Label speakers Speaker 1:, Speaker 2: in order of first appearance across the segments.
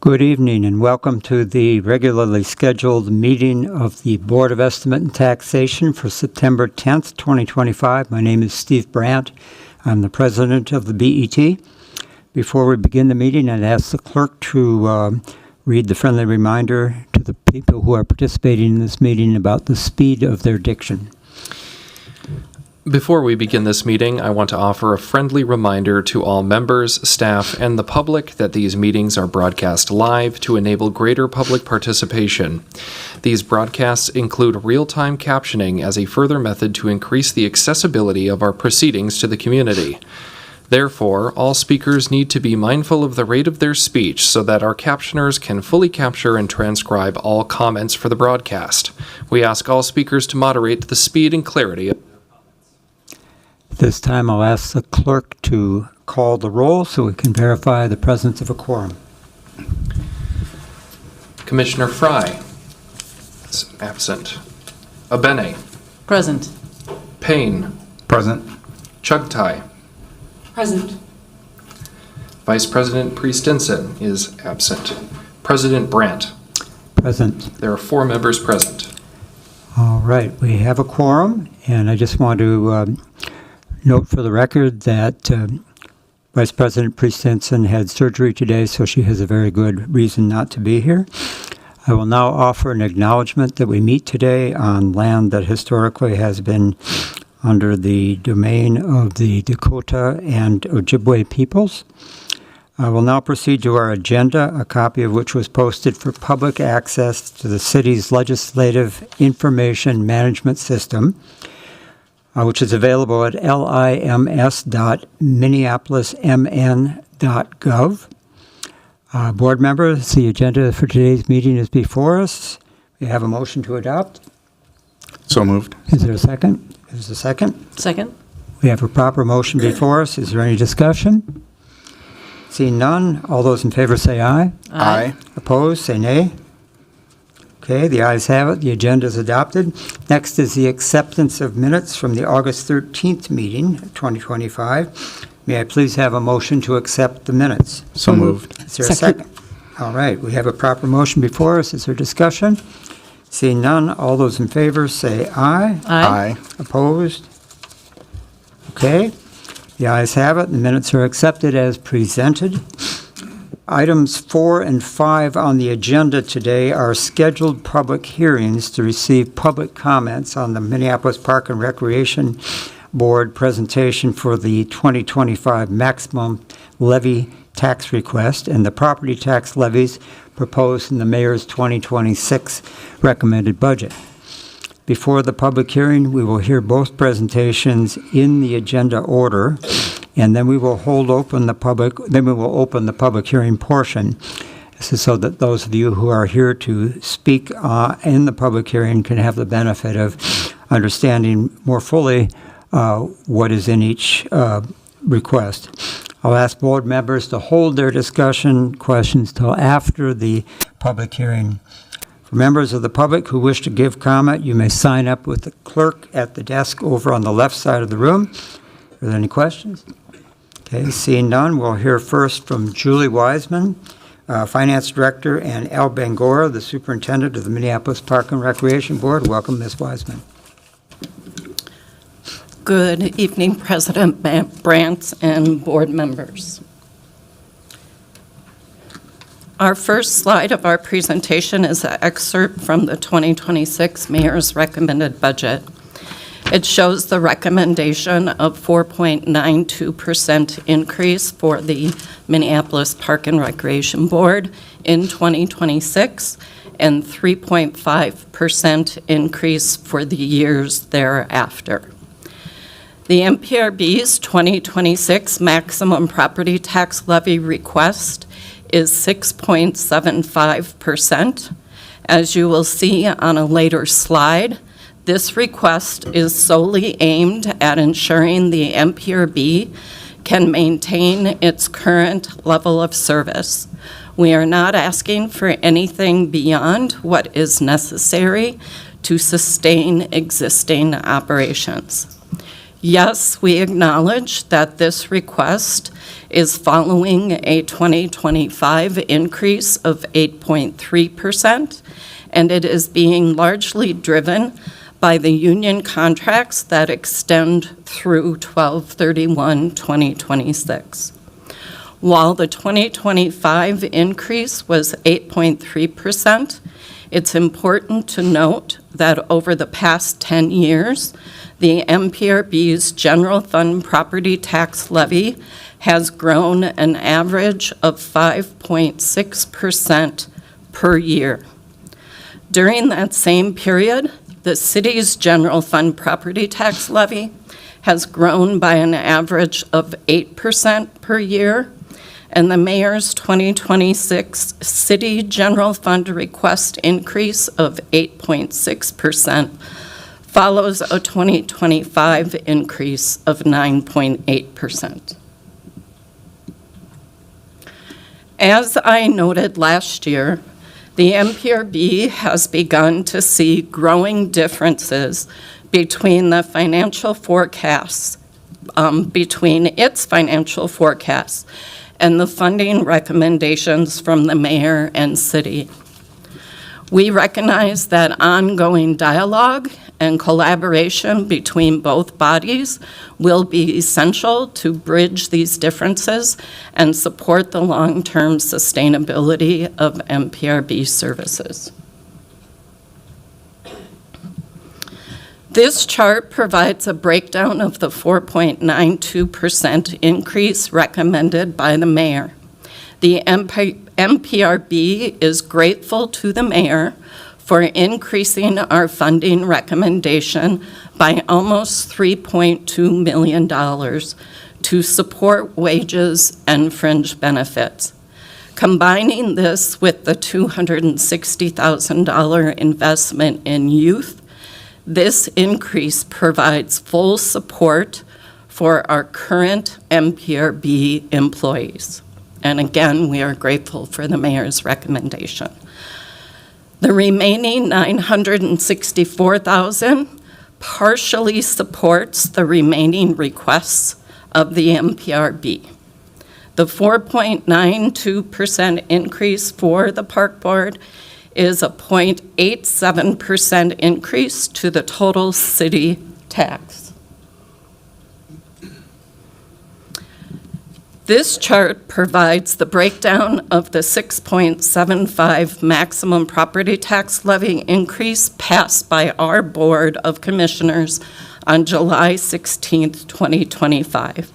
Speaker 1: Good evening and welcome to the regularly scheduled meeting of the Board of Estimate and Taxation for September 10th, 2025. My name is Steve Brandt. I'm the president of the BET. Before we begin the meeting, I'd ask the clerk to read the friendly reminder to the people who are participating in this meeting about the speed of their diction.
Speaker 2: Before we begin this meeting, I want to offer a friendly reminder to all members, staff, and the public that these meetings are broadcast live to enable greater public participation. These broadcasts include real-time captioning as a further method to increase the accessibility of our proceedings to the community. Therefore, all speakers need to be mindful of the rate of their speech so that our captioners can fully capture and transcribe all comments for the broadcast. We ask all speakers to moderate the speed and clarity of
Speaker 1: This time I'll ask the clerk to call the roll so we can verify the presence of a quorum.
Speaker 2: Commissioner Fry is absent. Abene.
Speaker 3: Present.
Speaker 2: Payne.
Speaker 4: Present.
Speaker 2: Chugtai.
Speaker 3: Present.
Speaker 2: Vice President Priest-Stinson is absent. President Brandt.
Speaker 1: Present.
Speaker 2: There are 4 members present.
Speaker 1: All right, we have a quorum, and I just want to note for the record that Vice President Priest-Stinson had surgery today, so she has a very good reason not to be here. I will now offer an acknowledgement that we meet today on land that historically has been under the domain of the Dakota and Ojibwe peoples. I will now proceed to our agenda, a copy of which was posted for public access to the city's legislative information management system, which is available at lims.minneapolismn.gov. Board members, the agenda for today's meeting is before us. We have a motion to adopt.
Speaker 4: So moved.
Speaker 1: Is there a second? Is there a second?
Speaker 3: Second.
Speaker 1: We have a proper motion before us. Is there any discussion? Seeing none, all those in favor say aye.
Speaker 4: Aye.
Speaker 1: Opposed, say nay. Okay, the ayes have it. The agenda is adopted. Next is the acceptance of minutes from the August 13th meeting, 2025. May I please have a motion to accept the minutes?
Speaker 4: So moved.
Speaker 1: Is there a second? All right, we have a proper motion before us. Is there discussion? Seeing none, all those in favor say aye.
Speaker 4: Aye.
Speaker 1: Opposed? Okay, the ayes have it. The minutes are accepted as presented. Items 4 and 5 on the agenda today are scheduled public hearings to receive public comments on the Minneapolis Park and Recreation Board presentation for the 2025 maximum levy tax request and the property tax levies proposed in the mayor's 2026 recommended budget. Before the public hearing, we will hear both presentations in the agenda order, and then we will open the public hearing portion. This is so that those of you who are here to speak in the public hearing can have the benefit of understanding more fully what is in each request. I'll ask board members to hold their discussion questions till after the public hearing. For members of the public who wish to give comment, you may sign up with the clerk at the desk over on the left side of the room. Are there any questions? Okay, seeing none, we'll hear first from Julie Wiseman, Finance Director, and Al Bangora, the Superintendent of the Minneapolis Park and Recreation Board. Welcome, Ms. Wiseman.
Speaker 3: Good evening, President Brandt and board members. Our first slide of our presentation is an excerpt from the 2026 Mayor's recommended budget. It shows the recommendation of 4.92% increase for the Minneapolis Park and Recreation Board in 2026 and 3.5% increase for the years thereafter. The MPRB's 2026 maximum property tax levy request is 6.75%. As you will see on a later slide, this request is solely aimed at ensuring the MPRB can maintain its current level of service. We are not asking for anything beyond what is necessary to sustain existing operations. Yes, we acknowledge that this request is following a 2025 increase of 8.3%, and it is being largely driven by the union contracts that extend through 12/31/2026. While the 2025 increase was 8.3%, it's important to note that over the past 10 years, the MPRB's general fund property tax levy has grown an average of 5.6% per year. During that same period, the city's general fund property tax levy has grown by an average of 8% per year, and the mayor's 2026 city general fund request increase of 8.6% follows a 2025 increase of 9.8%. As I noted last year, the MPRB has begun to see growing differences between its financial forecasts and the funding recommendations from the mayor and city. We recognize that ongoing dialogue and collaboration between both bodies will be essential to bridge these differences and support the long-term sustainability of MPRB services. This chart provides a breakdown of the 4.92% increase recommended by the mayor. The MPRB is grateful to the mayor for increasing our funding recommendation by almost $3.2 million to support wages and fringe benefits. Combining this with the $260,000 investment in youth, this increase provides full support for our current MPRB employees. And again, we are grateful for the mayor's recommendation. The remaining $964,000 partially supports the remaining requests of the MPRB. The 4.92% increase for the park board is a 0.87% increase to the total city tax. This chart provides the breakdown of the 6.75 maximum property tax levy increase passed by our Board of Commissioners on July 16, 2025.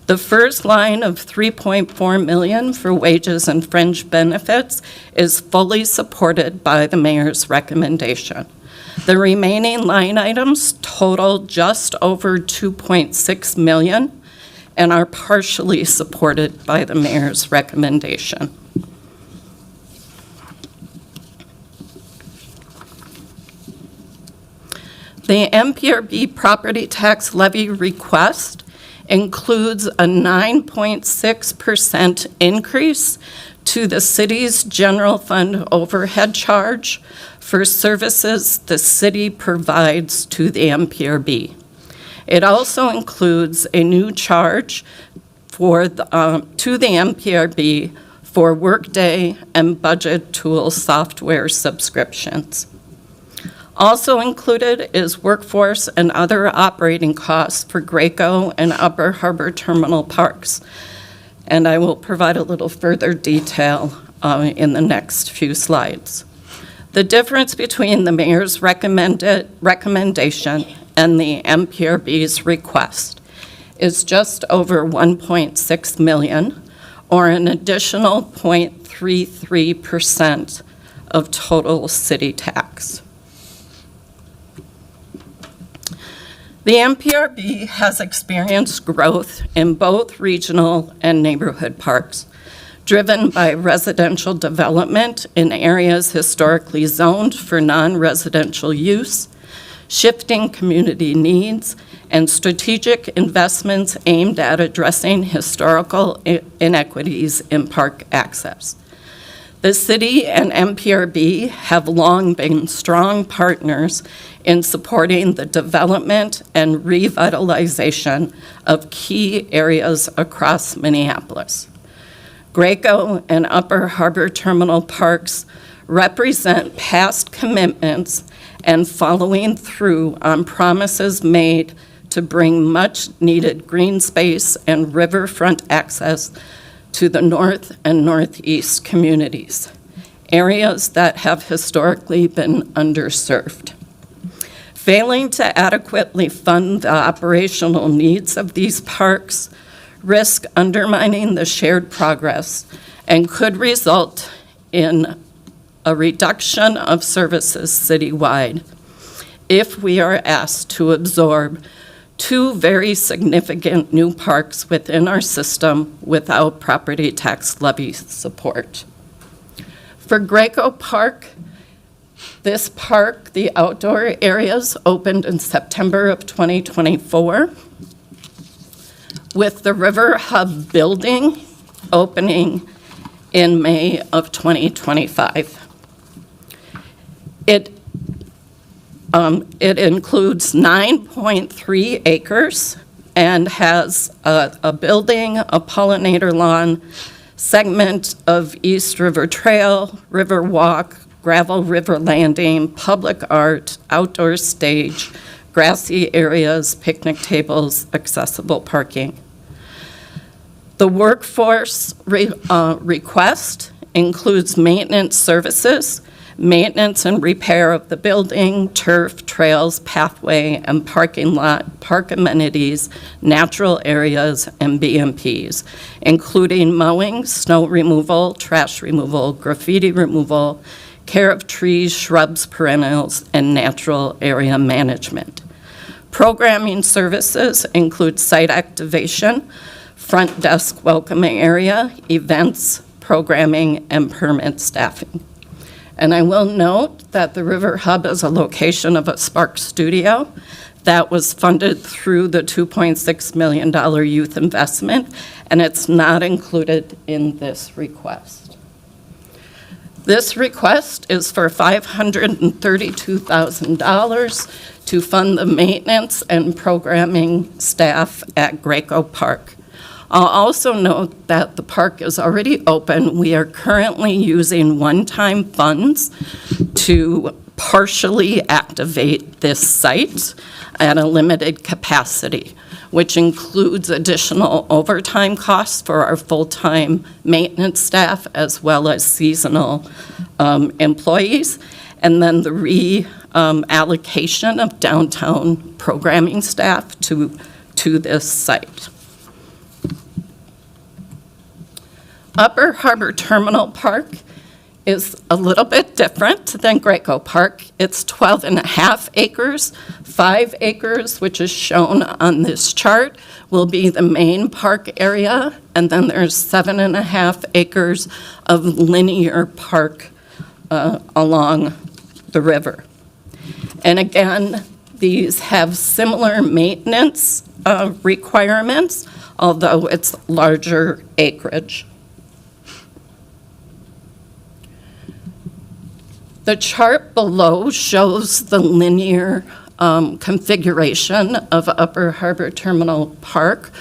Speaker 3: The first line of $3.4 million for wages and fringe benefits is fully supported by the mayor's recommendation. The remaining line items total just over $2.6 million and are partially supported by the mayor's recommendation. The MPRB property tax levy request includes a 9.6% increase to the city's general fund overhead charge for services the city provides to the MPRB. It also includes a new charge to the MPRB for Workday and budget tool software subscriptions. Also included is workforce and other operating costs for Graco and Upper Harbor Terminal Parks. And I will provide a little further detail in the next few slides. The difference between the mayor's recommendation and the MPRB's request is just over $1.6 million, or an additional 0.33% of total city tax. The MPRB has experienced growth in both regional and neighborhood parks, driven by residential development in areas historically zoned for non-residential use, shifting community needs, and strategic investments aimed at addressing historical inequities in park access. The city and MPRB have long been strong partners in supporting the development and revitalization of key areas across Minneapolis. Graco and Upper Harbor Terminal Parks represent past commitments and following through on promises made to bring much-needed green space and riverfront access to the north and northeast communities, areas that have historically been underserved. Failing to adequately fund the operational needs of these parks risk undermining the shared progress and could result in a reduction of services citywide if we are asked to absorb two very significant new parks within our system without property tax levy support. For Graco Park, this park, the outdoor areas, opened in September of 2024, with the River Hub building opening in May of 2025. It includes 9.3 acres and has a building, a pollinator lawn, segment of East River Trail, River Walk, gravel river landing, public art, outdoor stage, grassy areas, picnic tables, accessible parking. The workforce request includes maintenance services, maintenance and repair of the building, turf, trails, pathway, and parking lot, park amenities, natural areas, and BMPs, including mowing, snow removal, trash removal, graffiti removal, care of trees, shrubs, perennials, and natural area management. Programming services include site activation, front desk welcoming area, events, programming, and permit staffing. And I will note that the River Hub is a location of a Spark Studio that was funded through the $2.6 million youth investment, and it's not included in this request. This request is for $532,000 to fund the maintenance and programming staff at Graco Park. I'll also note that the park is already open. We are currently using one-time funds to partially activate this site at a limited capacity, which includes additional overtime costs for our full-time maintenance staff as well as seasonal employees, and then the reallocation of downtown programming staff to this site. Upper Harbor Terminal Park is a little bit different than Graco Park. It's 12.5 acres. 5 acres, which is shown on this chart, will be the main park area, and then there's 7.5 acres of linear park along the river. And again, these have similar maintenance requirements, although it's larger acreage. The chart below shows the linear configuration of Upper Harbor Terminal Park,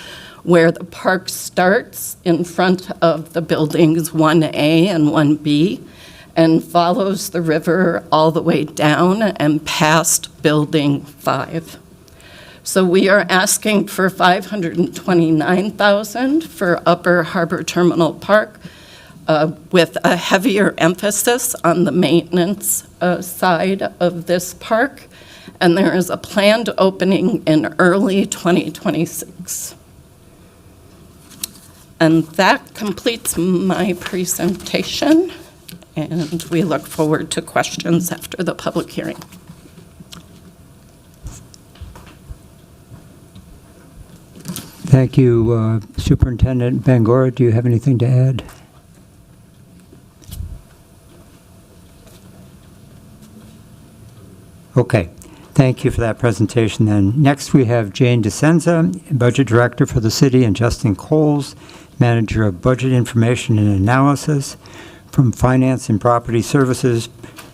Speaker 3: where the park starts in front of the buildings 1A and 1B and follows the river all the way down and past Building 5. So we are asking for $529,000 for Upper Harbor Terminal Park, with a heavier emphasis on the maintenance side of this park, and there is a planned opening in early 2026. And that completes my presentation, and we look forward to questions after the public hearing.
Speaker 1: Thank you, Superintendent Bangor. Do you have anything to add? Okay, thank you for that presentation then. Next we have Jane DeSenza, Budget Director for the City, and Justin Coles, Manager of Budget Information and Analysis from Finance and Property Services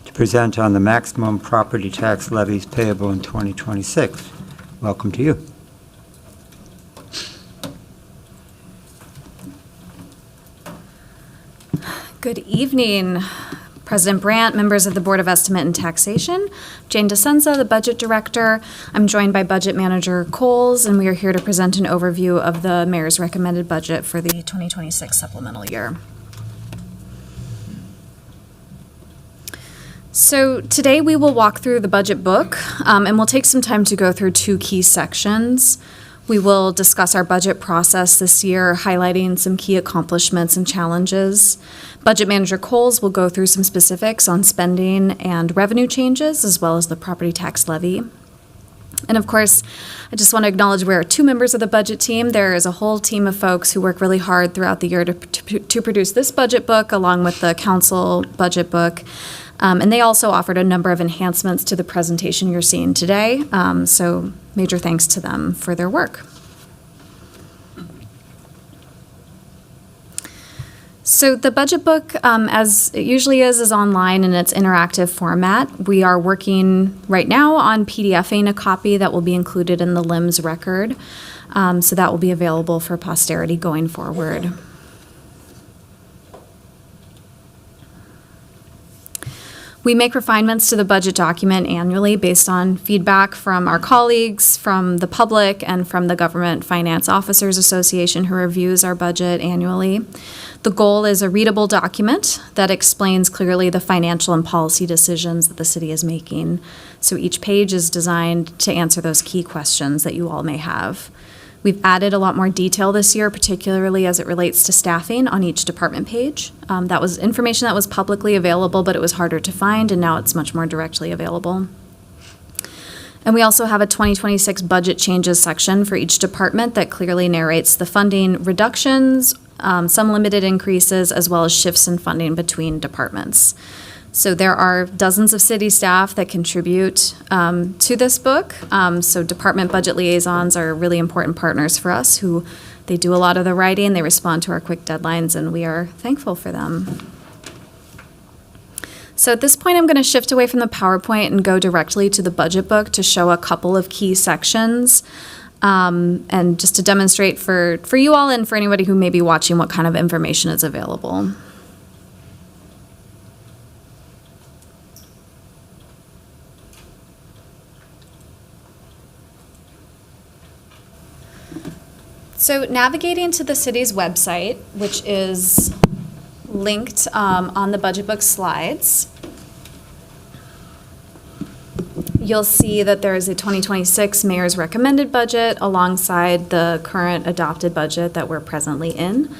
Speaker 1: to present on the maximum property tax levies payable in 2026. Welcome to you.
Speaker 5: Good evening, President Brandt, members of the Board of Estimate and Taxation. Jane DeSenza, the Budget Director. I'm joined by Budget Manager Coles, and we are here to present an overview of the Mayor's recommended budget for the 2026 supplemental year. So today we will walk through the budget book, and we'll take some time to go through two key sections. We will discuss our budget process this year, highlighting some key accomplishments and challenges. Budget Manager Coles will go through some specifics on spending and revenue changes, as well as the property tax levy. And of course, I just want to acknowledge we're two members of the budget team. There is a whole team of folks who work really hard throughout the year to produce this budget book, along with the council budget book. And they also offered a number of enhancements to the presentation you're seeing today. So major thanks to them for their work. So the budget book, as it usually is online in its interactive format. We are working right now on PDFing a copy that will be included in the LIMS record. So that will be available for posterity going forward. We make refinements to the budget document annually based on feedback from our colleagues, from the public, and from the Government Finance Officers Association, who reviews our budget annually. The goal is a readable document that explains clearly the financial and policy decisions that the city is making. So each page is designed to answer those key questions that you all may have. We've added a lot more detail this year, particularly as it relates to staffing on each department page. That was information that was publicly available, but it was harder to find, and now it's much more directly available. And we also have a 2026 budget changes section for each department that clearly narrates the funding reductions, some limited increases, as well as shifts in funding between departments. So there are dozens of city staff that contribute to this book. So department budget liaisons are really important partners for us, who they do a lot of the writing, they respond to our quick deadlines, and we are thankful for them. So at this point, I'm going to shift away from the PowerPoint and go directly to the budget book to show a couple of key sections, and just to demonstrate for you all and for anybody who may be watching what kind of information is available. So navigating to the city's website, which is linked on the budget book slides, you'll see that there is a 2026 Mayor's recommended budget alongside the current adopted budget that we're presently in.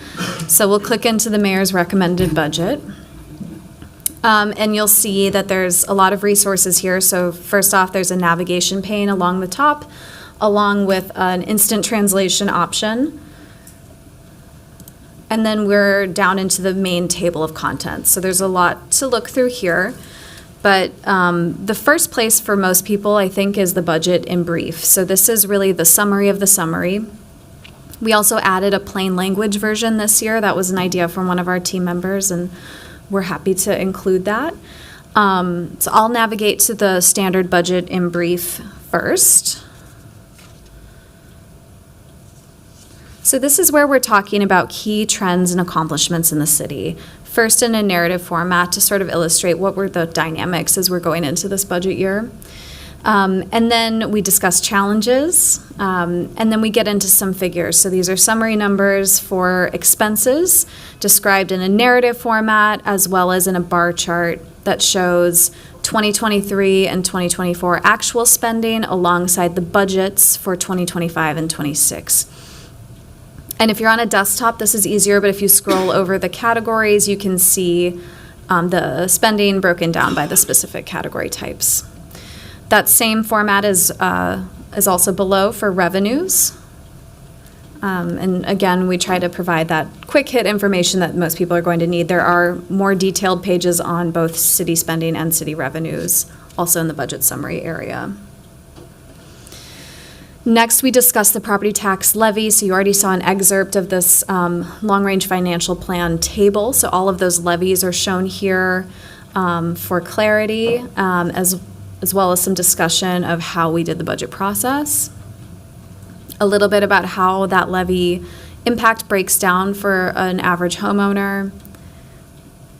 Speaker 5: So we'll click into the Mayor's recommended budget. And you'll see that there's a lot of resources here. So first off, there's a navigation pane along the top, along with an instant translation option. And then we're down into the main table of contents. So there's a lot to look through here. But the first place for most people, I think, is the budget in brief. So this is really the summary of the summary. We also added a plain language version this year. That was an idea from one of our team members, and we're happy to include that. So I'll navigate to the standard budget in brief first. So this is where we're talking about key trends and accomplishments in the city. First, in a narrative format to sort of illustrate what were the dynamics as we're going into this budget year. And then we discuss challenges, and then we get into some figures. So these are summary numbers for expenses described in a narrative format, as well as in a bar chart that shows 2023 and 2024 actual spending alongside the budgets for 2025 and 26. And if you're on a desktop, this is easier, but if you scroll over the categories, you can see the spending broken down by the specific category types. That same format is also below for revenues. And again, we try to provide that quick hit information that most people are going to need. There are more detailed pages on both city spending and city revenues, also in the budget summary area. Next, we discussed the property tax levy. So you already saw an excerpt of this long-range financial plan table. So all of those levies are shown here for clarity, as well as some discussion of how we did the budget process. A little bit about how that levy impact breaks down for an average homeowner.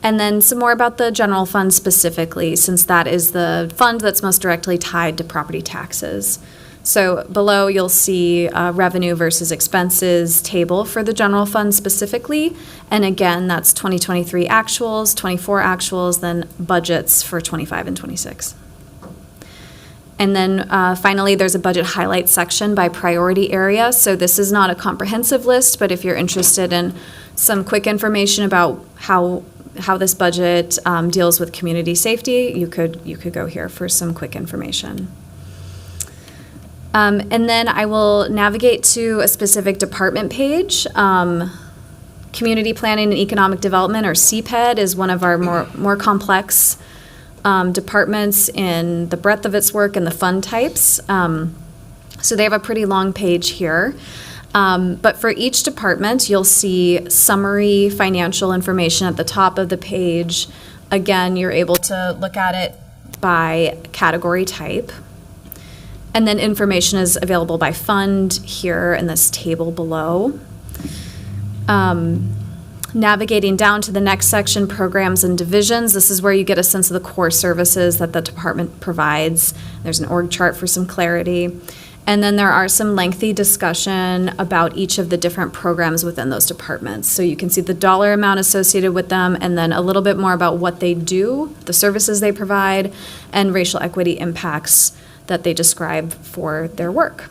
Speaker 5: And then some more about the general fund specifically, since that is the fund that's most directly tied to property taxes. So below, you'll see a revenue versus expenses table for the general fund specifically. And again, that's 2023 actuals, 24 actuals, then budgets for 25 and 26. And then finally, there's a budget highlight section by priority area. So this is not a comprehensive list, but if you're interested in some quick information about how this budget deals with community safety, you could go here for some quick information. And then I will navigate to a specific department page. Community Planning and Economic Development, or CPED, is one of our more complex departments in the breadth of its work and the fund types. So they have a pretty long page here. But for each department, you'll see summary financial information at the top of the page. Again, you're able to look at it by category type. And then information is available by fund here in this table below. Navigating down to the next section, programs and divisions. This is where you get a sense of the core services that the department provides. There's an org chart for some clarity. And then there are some lengthy discussion about each of the different programs within those departments. So you can see the dollar amount associated with them, and then a little bit more about what they do, the services they provide, and racial equity impacts that they describe for their work.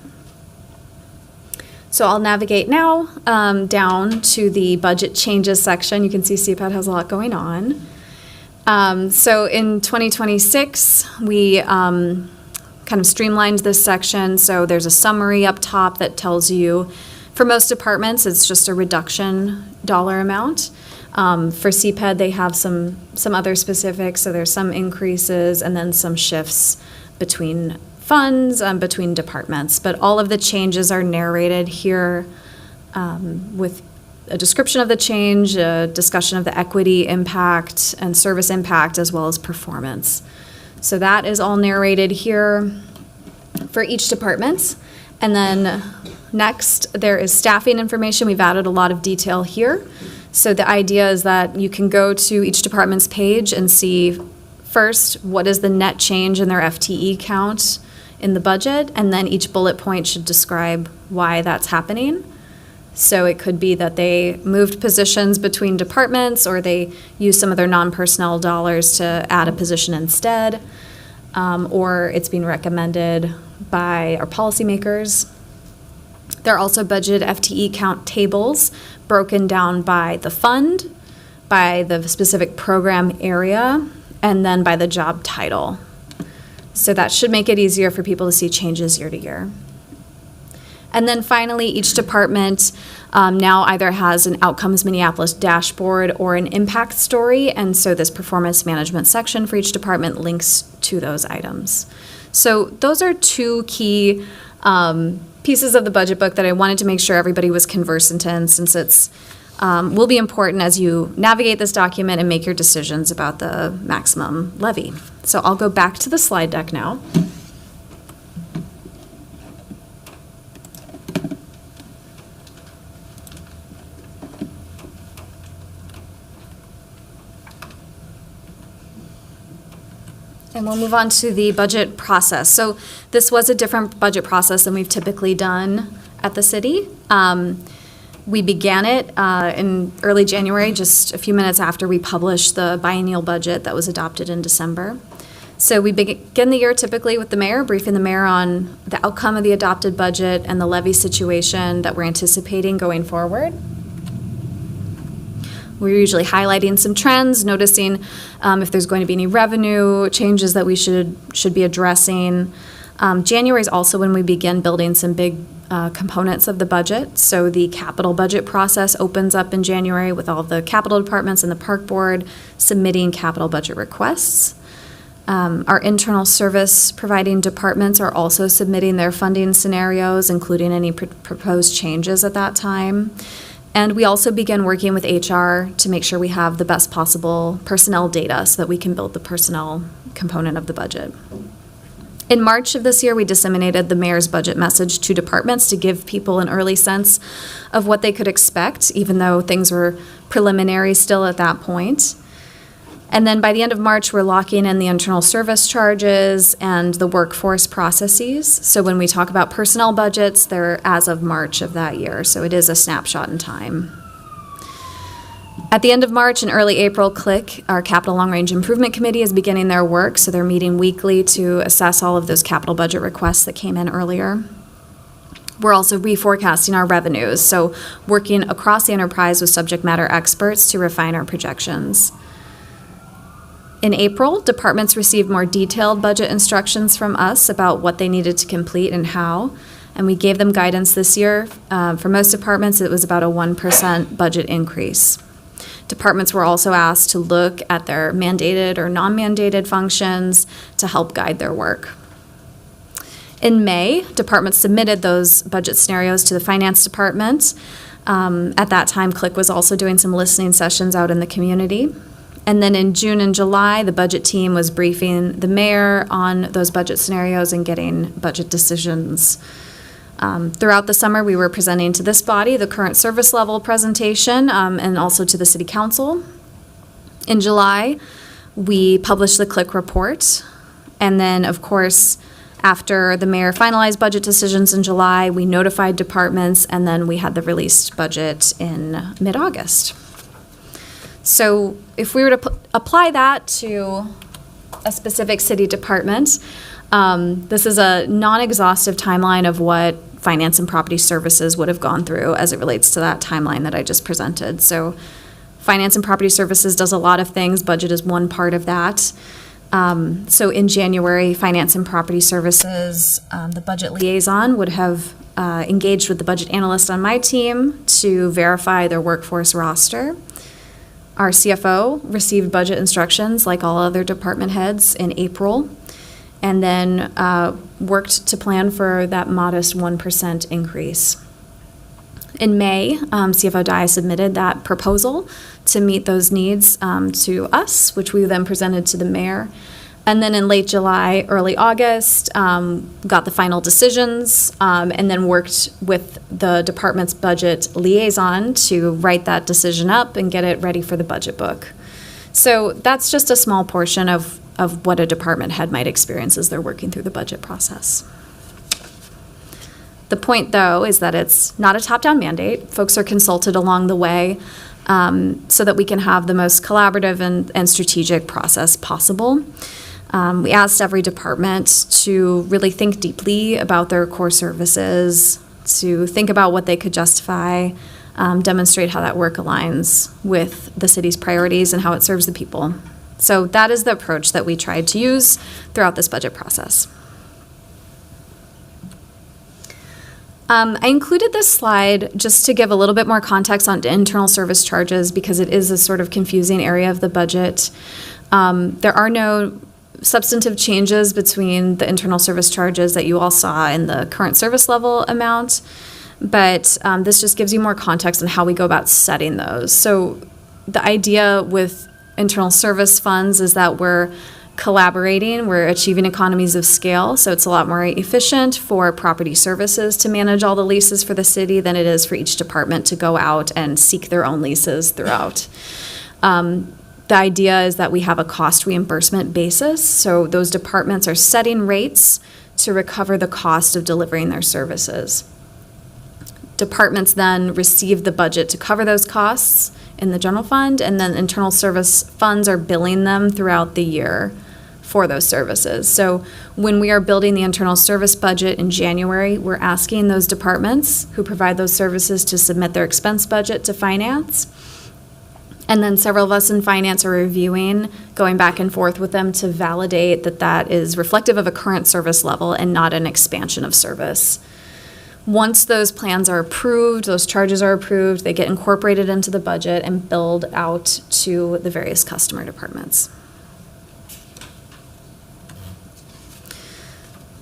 Speaker 5: So I'll navigate now down to the budget changes section. You can see CPAD has a lot going on. So in 2026, we kind of streamlined this section. So there's a summary up top that tells you, for most departments, it's just a reduction dollar amount. For CPED, they have some other specifics. So there's some increases and then some shifts between funds, between departments. But all of the changes are narrated here with a description of the change, a discussion of the equity impact and service impact, as well as performance. So that is all narrated here for each department. And then next, there is staffing information. We've added a lot of detail here. So the idea is that you can go to each department's page and see first, what is the net change in their FTE count in the budget, and then each bullet point should describe why that's happening. So it could be that they moved positions between departments, or they used some of their non-personnel dollars to add a position instead, or it's being recommended by our policymakers. There are also budget FTE count tables broken down by the fund, by the specific program area, and then by the job title. So that should make it easier for people to see changes year to year. And then finally, each department now either has an Outcomes Minneapolis dashboard or an impact story, and so this performance management section for each department links to those items. So those are two key pieces of the budget book that I wanted to make sure everybody was conversant in, since it's will be important as you navigate this document and make your decisions about the maximum levy. So I'll go back to the slide deck now. And we'll move on to the budget process. So this was a different budget process than we've typically done at the city. We began it in early January, just a few minutes after we published the biennial budget that was adopted in December. So we begin the year typically with the mayor, briefing the mayor on the outcome of the adopted budget and the levy situation that we're anticipating going forward. We're usually highlighting some trends, noticing if there's going to be any revenue changes that we should be addressing. January is also when we begin building some big components of the budget. So the capital budget process opens up in January with all of the capital departments and the park board submitting capital budget requests. Our internal service providing departments are also submitting their funding scenarios, including any proposed changes at that time. And we also begin working with HR to make sure we have the best possible personnel data so that we can build the personnel component of the budget. In March of this year, we disseminated the mayor's budget message to departments to give people an early sense of what they could expect, even though things were preliminary still at that point. And then by the end of March, we're locking in the internal service charges and the workforce processes. So when we talk about personnel budgets, they're as of March of that year. So it is a snapshot in time. At the end of March and early April, CLIC, our Capital Long Range Improvement Committee, is beginning their work. So they're meeting weekly to assess all of those capital budget requests that came in earlier. We're also reforecasting our revenues. So working across the enterprise with subject matter experts to refine our projections. In April, departments received more detailed budget instructions from us about what they needed to complete and how, and we gave them guidance this year. For most departments, it was about a 1% budget increase. Departments were also asked to look at their mandated or non-mandated functions to help guide their work. In May, departments submitted those budget scenarios to the finance department. At that time, CLIC was also doing some listening sessions out in the community. And then in June and July, the budget team was briefing the mayor on those budget scenarios and getting budget decisions. Throughout the summer, we were presenting to this body the current service level presentation and also to the city council. In July, we published the CLIC report. And then, of course, after the mayor finalized budget decisions in July, we notified departments, and then we had the released budget in mid-August. So if we were to apply that to a specific city department, this is a non-exhaustive timeline of what finance and property services would have gone through as it relates to that timeline that I just presented. So finance and property services does a lot of things. Budget is one part of that. So in January, finance and property services, the budget liaison would have engaged with the budget analyst on my team to verify their workforce roster. Our CFO received budget instructions like all other department heads in April, and then worked to plan for that modest 1% increase. In May, CFO Dye submitted that proposal to meet those needs to us, which we then presented to the mayor. And then in late July, early August, got the final decisions and then worked with the department's budget liaison to write that decision up and get it ready for the budget book. So that's just a small portion of what a department head might experience as they're working through the budget process. The point, though, is that it's not a top-down mandate. Folks are consulted along the way so that we can have the most collaborative and strategic process possible. We asked every department to really think deeply about their core services, to think about what they could justify, demonstrate how that work aligns with the city's priorities and how it serves the people. So that is the approach that we tried to use throughout this budget process. I included this slide just to give a little bit more context on internal service charges because it is a sort of confusing area of the budget. There are no substantive changes between the internal service charges that you all saw in the current service level amount, but this just gives you more context on how we go about setting those. So the idea with internal service funds is that we're collaborating, we're achieving economies of scale, so it's a lot more efficient for property services to manage all the leases for the city than it is for each department to go out and seek their own leases throughout. The idea is that we have a cost reimbursement basis, so those departments are setting rates to recover the cost of delivering their services. Departments then receive the budget to cover those costs in the general fund, and then internal service funds are billing them throughout the year for those services. So when we are building the internal service budget in January, we're asking those departments who provide those services to submit their expense budget to finance. And then several of us in finance are reviewing, going back and forth with them to validate that that is reflective of a current service level and not an expansion of service. Once those plans are approved, those charges are approved, they get incorporated into the budget and billed out to the various customer departments.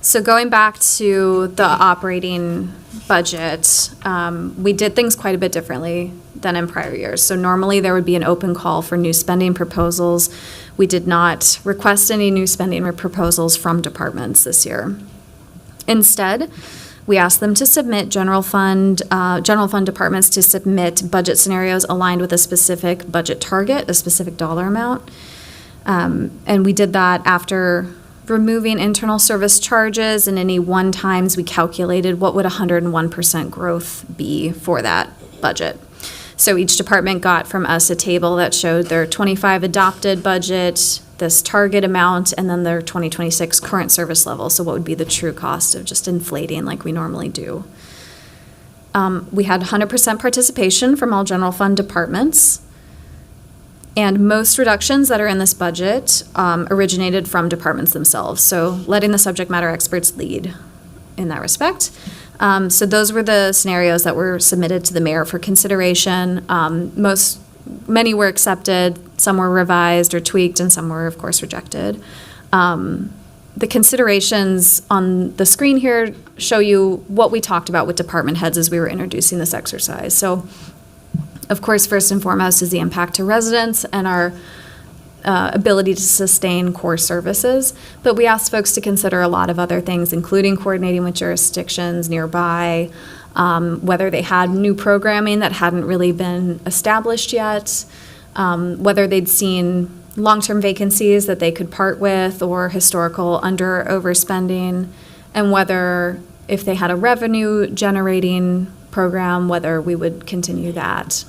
Speaker 5: So going back to the operating budget, we did things quite a bit differently than in prior years. So normally there would be an open call for new spending proposals. We did not request any new spending proposals from departments this year. Instead, we asked them to submit general fund departments to submit budget scenarios aligned with a specific budget target, a specific dollar amount. And we did that after removing internal service charges and any one-times. We calculated what would 101% growth be for that budget. So each department got from us a table that showed their 25 adopted budget, this target amount, and then their 2026 current service level. So what would be the true cost of just inflating like we normally do. We had 100% participation from all general fund departments. And most reductions that are in this budget originated from departments themselves. So letting the subject matter experts lead in that respect. So those were the scenarios that were submitted to the mayor for consideration. Many were accepted, some were revised or tweaked, and some were, of course, rejected. The considerations on the screen here show you what we talked about with department heads as we were introducing this exercise. So, of course, first and foremost is the impact to residents and our ability to sustain core services. But we asked folks to consider a lot of other things, including coordinating with jurisdictions nearby, whether they had new programming that hadn't really been established yet, whether they'd seen long-term vacancies that they could part with or historical under or overspending, and whether if they had a revenue-generating program, whether we would continue that.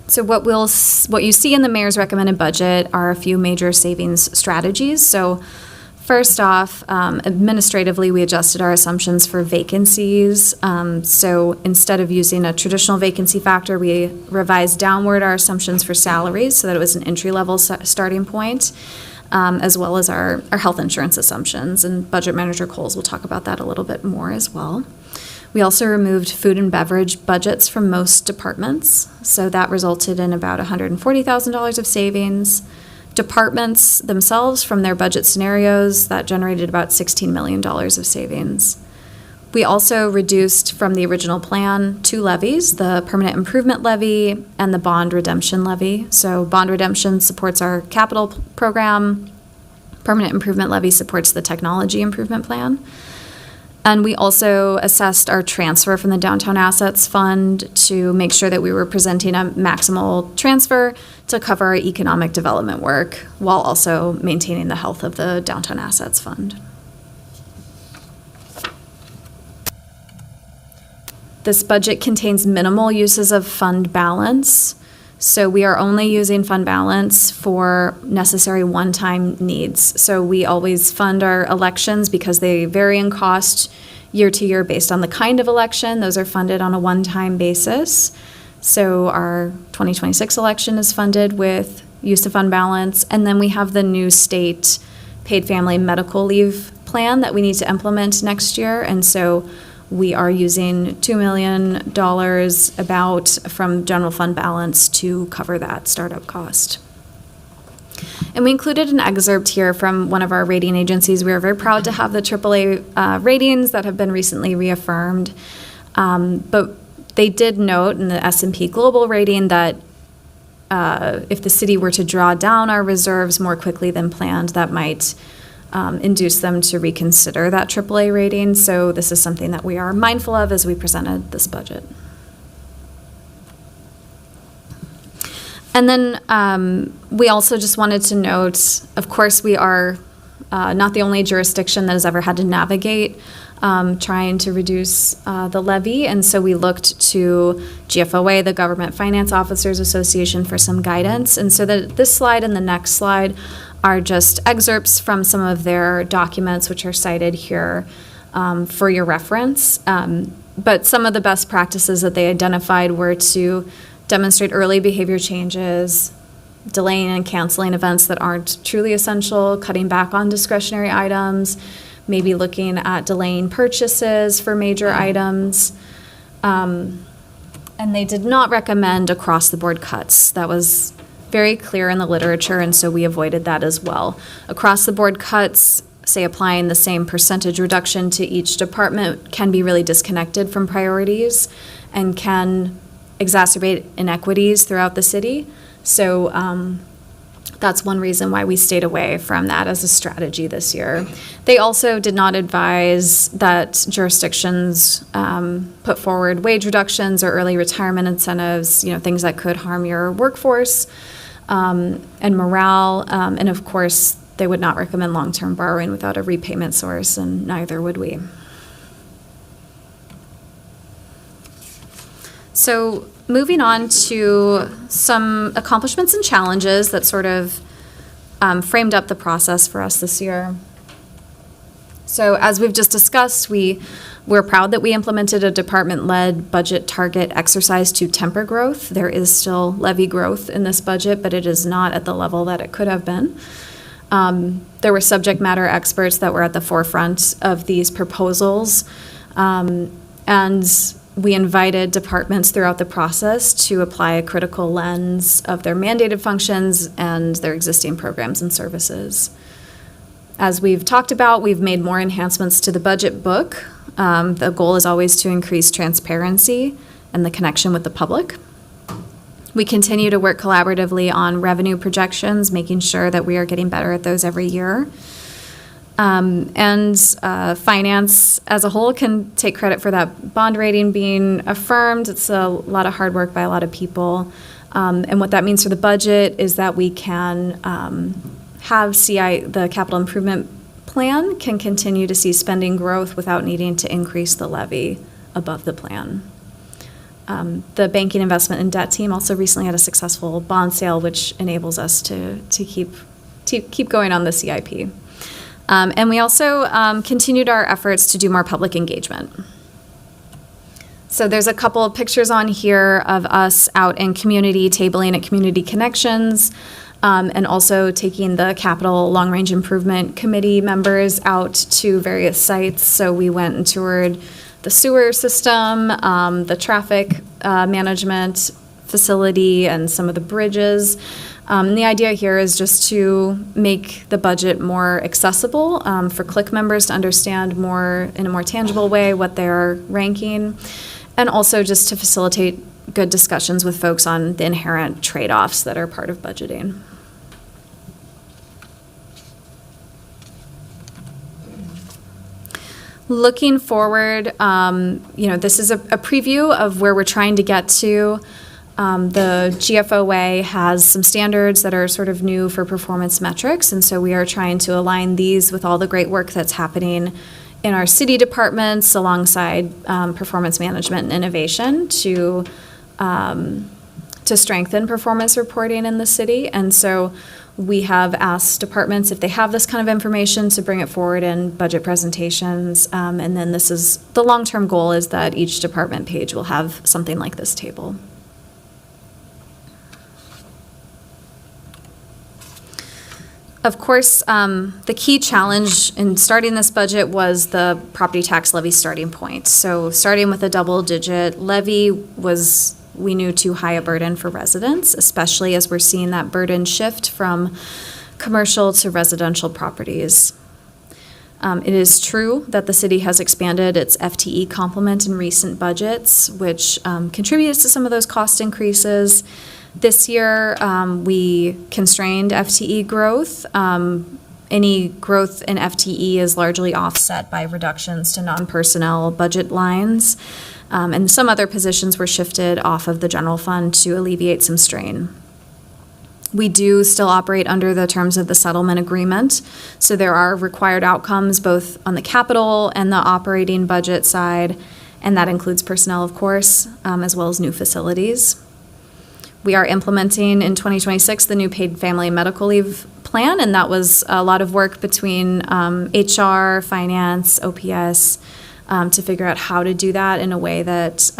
Speaker 5: So what you see in the mayor's recommended budget are a few major savings strategies. So first off, administratively, we adjusted our assumptions for vacancies. So instead of using a traditional vacancy factor, we revised downward our assumptions for salaries so that it was an entry-level starting point, as well as our health insurance assumptions. And Budget Manager Coles will talk about that a little bit more as well. We also removed food and beverage budgets from most departments, so that resulted in about $140,000 of savings. Departments themselves, from their budget scenarios, that generated about $16 million of savings. We also reduced from the original plan 2 levies, the permanent improvement levy and the bond redemption levy. So bond redemption supports our capital program. Permanent improvement levy supports the technology improvement plan. And we also assessed our transfer from the Downtown Assets Fund to make sure that we were presenting a maximal transfer to cover our economic development work while also maintaining the health of the Downtown Assets Fund. This budget contains minimal uses of fund balance. So we are only using fund balance for necessary one-time needs. So we always fund our elections because they vary in cost year to year based on the kind of election. Those are funded on a one-time basis. So our 2026 election is funded with use of fund balance. And then we have the new state paid family medical leave plan that we need to implement next year. And so we are using $2 million about from general fund balance to cover that startup cost. And we included an excerpt here from one of our rating agencies. We are very proud to have the AAA ratings that have been recently reaffirmed. But they did note in the S&P Global rating that if the city were to draw down our reserves more quickly than planned, that might induce them to reconsider that AAA rating. So this is something that we are mindful of as we presented this budget. And then we also just wanted to note, of course, we are not the only jurisdiction that has ever had to navigate trying to reduce the levy. And so we looked to GFOA, the Government Finance Officers Association, for some guidance. And so this slide and the next slide are just excerpts from some of their documents, which are cited here for your reference. But some of the best practices that they identified were to demonstrate early behavior changes, delaying and canceling events that aren't truly essential, cutting back on discretionary items, maybe looking at delaying purchases for major items. And they did not recommend across-the-board cuts. That was very clear in the literature, and so we avoided that as well. Across-the-board cuts, say applying the same percentage reduction to each department, can be really disconnected from priorities and can exacerbate inequities throughout the city. So that's one reason why we stayed away from that as a strategy this year. They also did not advise that jurisdictions put forward wage reductions or early retirement incentives, things that could harm your workforce and morale. And of course, they would not recommend long-term borrowing without a repayment source, and neither would we. So moving on to some accomplishments and challenges that sort of framed up the process for us this year. So as we've just discussed, we're proud that we implemented a department-led budget target exercise to temper growth. There is still levy growth in this budget, but it is not at the level that it could have been. There were subject matter experts that were at the forefront of these proposals, and we invited departments throughout the process to apply a critical lens of their mandated functions and their existing programs and services. As we've talked about, we've made more enhancements to the budget book. The goal is always to increase transparency and the connection with the public. We continue to work collaboratively on revenue projections, making sure that we are getting better at those every year. And finance as a whole can take credit for that bond rating being affirmed. It's a lot of hard work by a lot of people. And what that means for the budget is that we can have the capital improvement plan can continue to see spending growth without needing to increase the levy above the plan. The banking investment and debt team also recently had a successful bond sale, which enables us to keep going on the CIP. And we also continued our efforts to do more public engagement. So there's a couple of pictures on here of us out in community, tabling at Community Connections, and also taking the Capital Long Range Improvement Committee members out to various sites. So we went and toured the sewer system, the traffic management facility, and some of the bridges. The idea here is just to make the budget more accessible for CLIC members to understand in a more tangible way what they're ranking, and also just to facilitate good discussions with folks on the inherent trade-offs that are part of budgeting. Looking forward, this is a preview of where we're trying to get to. The GFOA has some standards that are sort of new for performance metrics, and so we are trying to align these with all the great work that's happening in our city departments alongside performance management and innovation to strengthen performance reporting in the city. And so we have asked departments if they have this kind of information to bring it forward in budget presentations. And then the long-term goal is that each department page will have something like this table. Of course, the key challenge in starting this budget was the property tax levy starting point. So starting with a double-digit levy was, we knew, too high a burden for residents, especially as we're seeing that burden shift from commercial to residential properties. It is true that the city has expanded its FTE complement in recent budgets, which contributes to some of those cost increases. This year, we constrained FTE growth. Any growth in FTE is largely offset by reductions to non-personnel budget lines, and some other positions were shifted off of the general fund to alleviate some strain. We do still operate under the terms of the settlement agreement, so there are required outcomes both on the capital and the operating budget side, and that includes personnel, of course, as well as new facilities. We are implementing in 2026 the new paid family and medical leave plan, and that was a lot of work between HR, finance, OPS, to figure out how to do that in a way that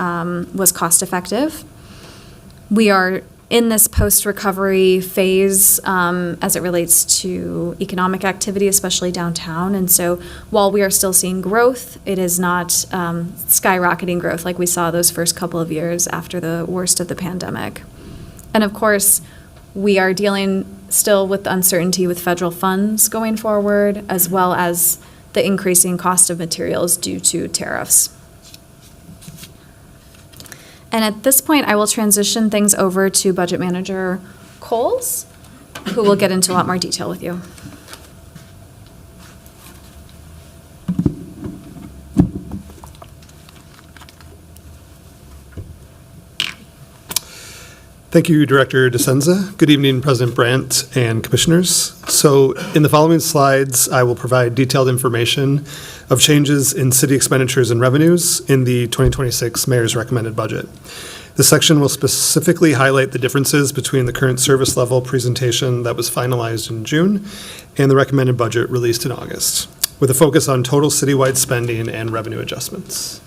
Speaker 5: was cost effective. We are in this post-recovery phase as it relates to economic activity, especially downtown. And so while we are still seeing growth, it is not skyrocketing growth like we saw those first couple of years after the worst of the pandemic. And of course, we are dealing still with the uncertainty with federal funds going forward, as well as the increasing cost of materials due to tariffs. And at this point, I will transition things over to Budget Manager Coles, who will get into a lot more detail with you.
Speaker 6: Thank you, Director DeSenza. Good evening, President Brandt and Commissioners. So in the following slides, I will provide detailed information of changes in city expenditures and revenues in the 2026 Mayor's Recommended Budget. This section will specifically highlight the differences between the current service level presentation that was finalized in June and the recommended budget released in August, with a focus on total citywide spending and revenue adjustments.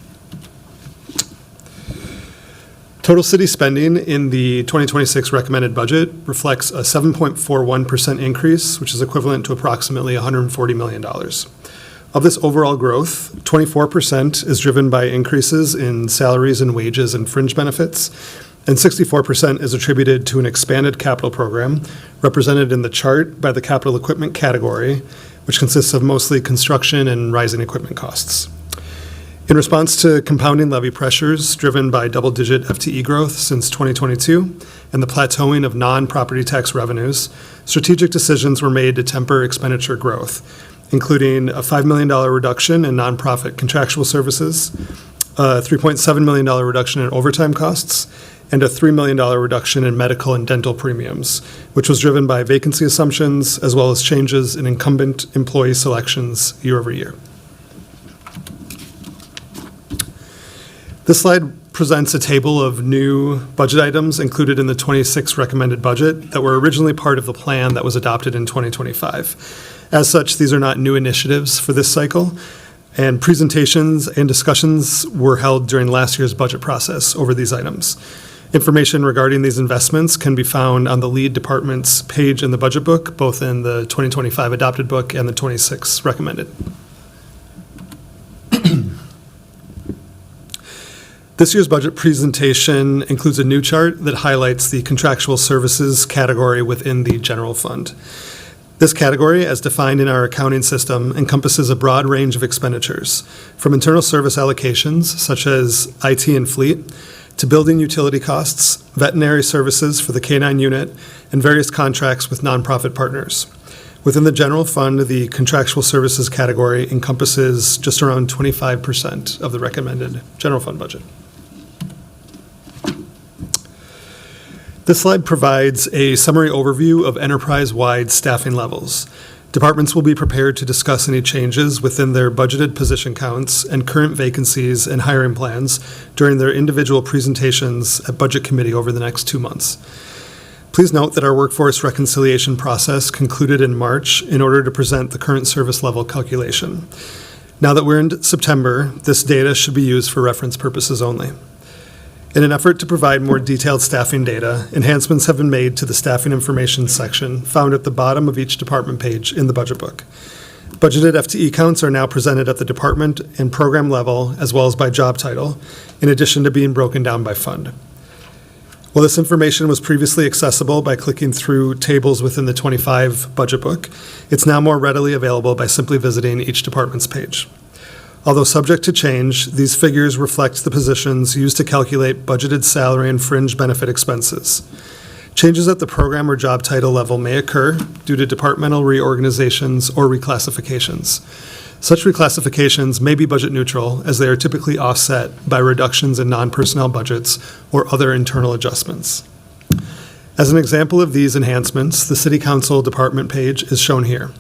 Speaker 6: Total city spending in the 2026 recommended budget reflects a 7.41% increase, which is equivalent to approximately $140 million. Of this overall growth, 24% is driven by increases in salaries and wages and fringe benefits, and 64% is attributed to an expanded capital program represented in the chart by the capital equipment category, which consists of mostly construction and rising equipment costs. In response to compounding levy pressures driven by double-digit FTE growth since 2022 and the plateauing of non-property tax revenues, strategic decisions were made to temper expenditure growth, including a $5 million reduction in nonprofit contractual services, a $3.7 million reduction in overtime costs, and a $3 million reduction in medical and dental premiums, which was driven by vacancy assumptions as well as changes in incumbent employee selections year over year. This slide presents a table of new budget items included in the 26 recommended budget that were originally part of the plan that was adopted in 2025. As such, these are not new initiatives for this cycle, and presentations and discussions were held during last year's budget process over these items. Information regarding these investments can be found on the lead department's page in the budget book, both in the 2025 adopted book and the 26 recommended. This year's budget presentation includes a new chart that highlights the contractual services category within the general fund. This category, as defined in our accounting system, encompasses a broad range of expenditures, from internal service allocations, such as IT and fleet, to building utility costs, veterinary services for the K-9 unit, and various contracts with nonprofit partners. Within the general fund, the contractual services category encompasses just around 25% of the recommended general fund budget. This slide provides a summary overview of enterprise-wide staffing levels. Departments will be prepared to discuss any changes within their budgeted position counts and current vacancies and hiring plans during their individual presentations at Budget Committee over the next 2 months. Please note that our workforce reconciliation process concluded in March in order to present the current service level calculation. Now that we're in September, this data should be used for reference purposes only. In an effort to provide more detailed staffing data, enhancements have been made to the staffing information section found at the bottom of each department page in the budget book. Budgeted FTE counts are now presented at the department and program level as well as by job title, in addition to being broken down by fund. While this information was previously accessible by clicking through tables within the 25 budget book, it's now more readily available by simply visiting each department's page. Although subject to change, these figures reflect the positions used to calculate budgeted salary and fringe benefit expenses. Changes at the program or job title level may occur due to departmental reorganizations or reclassifications. Such reclassifications may be budget neutral, as they are typically offset by reductions in non-personnel budgets or other internal adjustments. As an example of these enhancements, the City Council department page is shown here.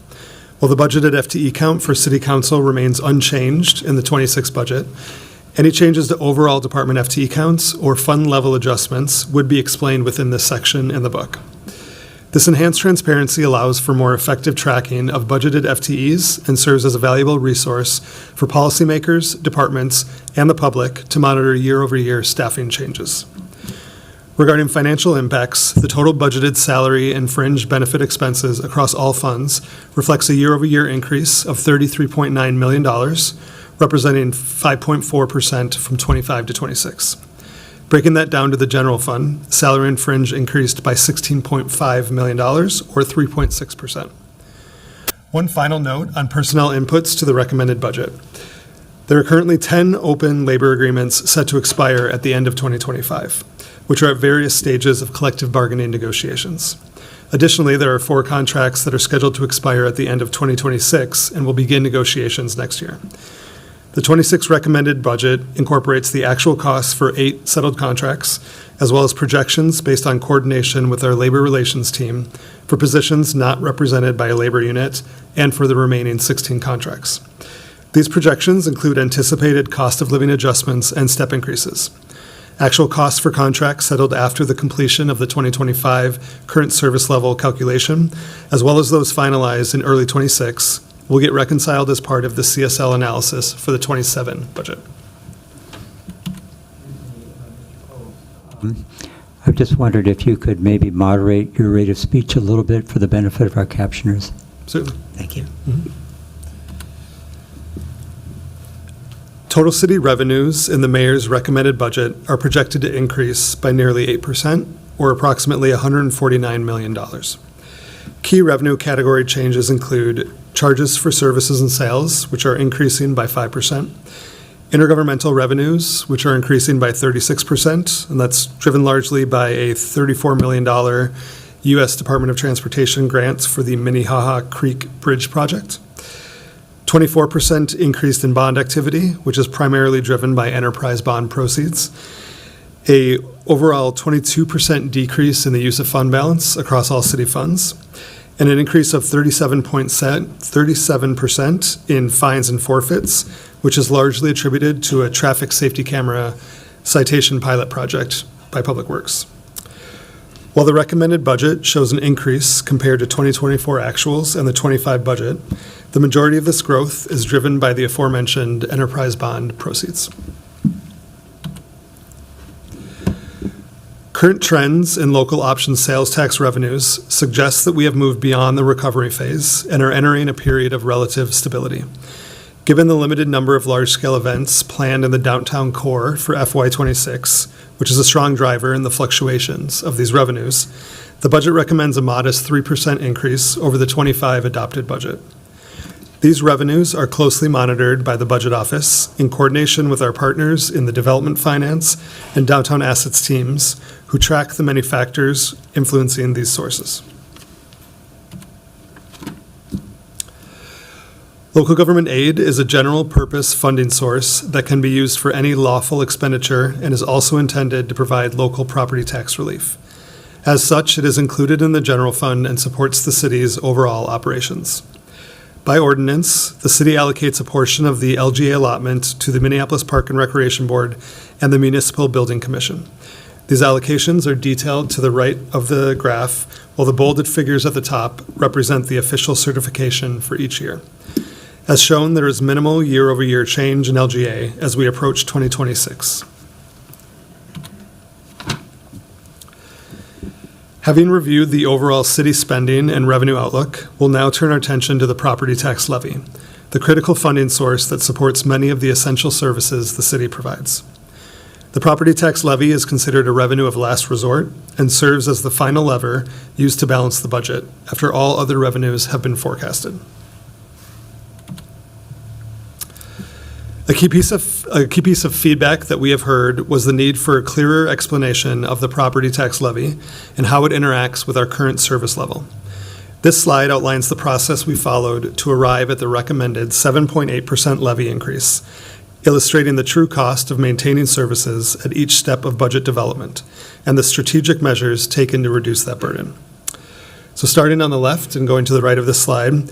Speaker 6: While the budgeted FTE count for City Council remains unchanged in the 26 budget, any changes to overall department FTE counts or fund level adjustments would be explained within this section in the book. This enhanced transparency allows for more effective tracking of budgeted FTEs and serves as a valuable resource for policymakers, departments, and the public to monitor year-over-year staffing changes. Regarding financial impacts, the total budgeted salary and fringe benefit expenses across all funds reflects a year-over-year increase of $33.9 million, representing 5.4% from 25 to 26. Breaking that down to the general fund, salary and fringe increased by $16.5 million, or 3.6%. One final note on personnel inputs to the recommended budget. There are currently 10 open labor agreements set to expire at the end of 2025, which are at various stages of collective bargaining negotiations. Additionally, there are 4 contracts that are scheduled to expire at the end of 2026 and will begin negotiations next year. The 26 recommended budget incorporates the actual costs for 8 settled contracts, as well as projections based on coordination with our labor relations team for positions not represented by a labor unit and for the remaining 16 contracts. These projections include anticipated cost of living adjustments and step increases. Actual costs for contracts settled after the completion of the 2025 current service level calculation, as well as those finalized in early 26, will get reconciled as part of the CSL analysis for the 27 budget.
Speaker 1: I just wondered if you could maybe moderate your rate of speech a little bit for the benefit of our captioners.
Speaker 6: Certainly.
Speaker 1: Thank you.
Speaker 6: Total city revenues in the mayor's recommended budget are projected to increase by nearly 8%, or approximately $149 million. Key revenue category changes include charges for services and sales, which are increasing by 5%, intergovernmental revenues, which are increasing by 36%, and that's driven largely by a $34 million U.S. Department of Transportation grant for the Minnehaha Creek Bridge project. 24% increase in bond activity, which is primarily driven by enterprise bond proceeds. A overall 22% decrease in the use of fund balance across all city funds, and an increase of 37% in fines and forfeits, which is largely attributed to a traffic safety camera citation pilot project by Public Works. While the recommended budget shows an increase compared to 2024 actuals and the 25 budget, the majority of this growth is driven by the aforementioned enterprise bond proceeds. Current trends in local option sales tax revenues suggest that we have moved beyond the recovery phase and are entering a period of relative stability. Given the limited number of large-scale events planned in the downtown core for FY26, which is a strong driver in the fluctuations of these revenues, the budget recommends a modest 3% increase over the 25 adopted budget. These revenues are closely monitored by the Budget Office in coordination with our partners in the Development Finance and Downtown Assets teams who track the many factors influencing these sources. Local government aid is a general-purpose funding source that can be used for any lawful expenditure and is also intended to provide local property tax relief. As such, it is included in the general fund and supports the city's overall operations. By ordinance, the city allocates a portion of the LGA allotment to the Minneapolis Park and Recreation Board and the Municipal Building Commission. These allocations are detailed to the right of the graph, while the bolded figures at the top represent the official certification for each year. As shown, there is minimal year-over-year change in LGA as we approach 2026. Having reviewed the overall city spending and revenue outlook, we'll now turn our attention to the property tax levy, the critical funding source that supports many of the essential services the city provides. The property tax levy is considered a revenue of last resort and serves as the final lever used to balance the budget after all other revenues have been forecasted. A key piece of feedback that we have heard was the need for a clearer explanation of the property tax levy and how it interacts with our current service level. This slide outlines the process we followed to arrive at the recommended 7.8% levy increase, illustrating the true cost of maintaining services at each step of budget development and the strategic measures taken to reduce that burden. So starting on the left and going to the right of this slide,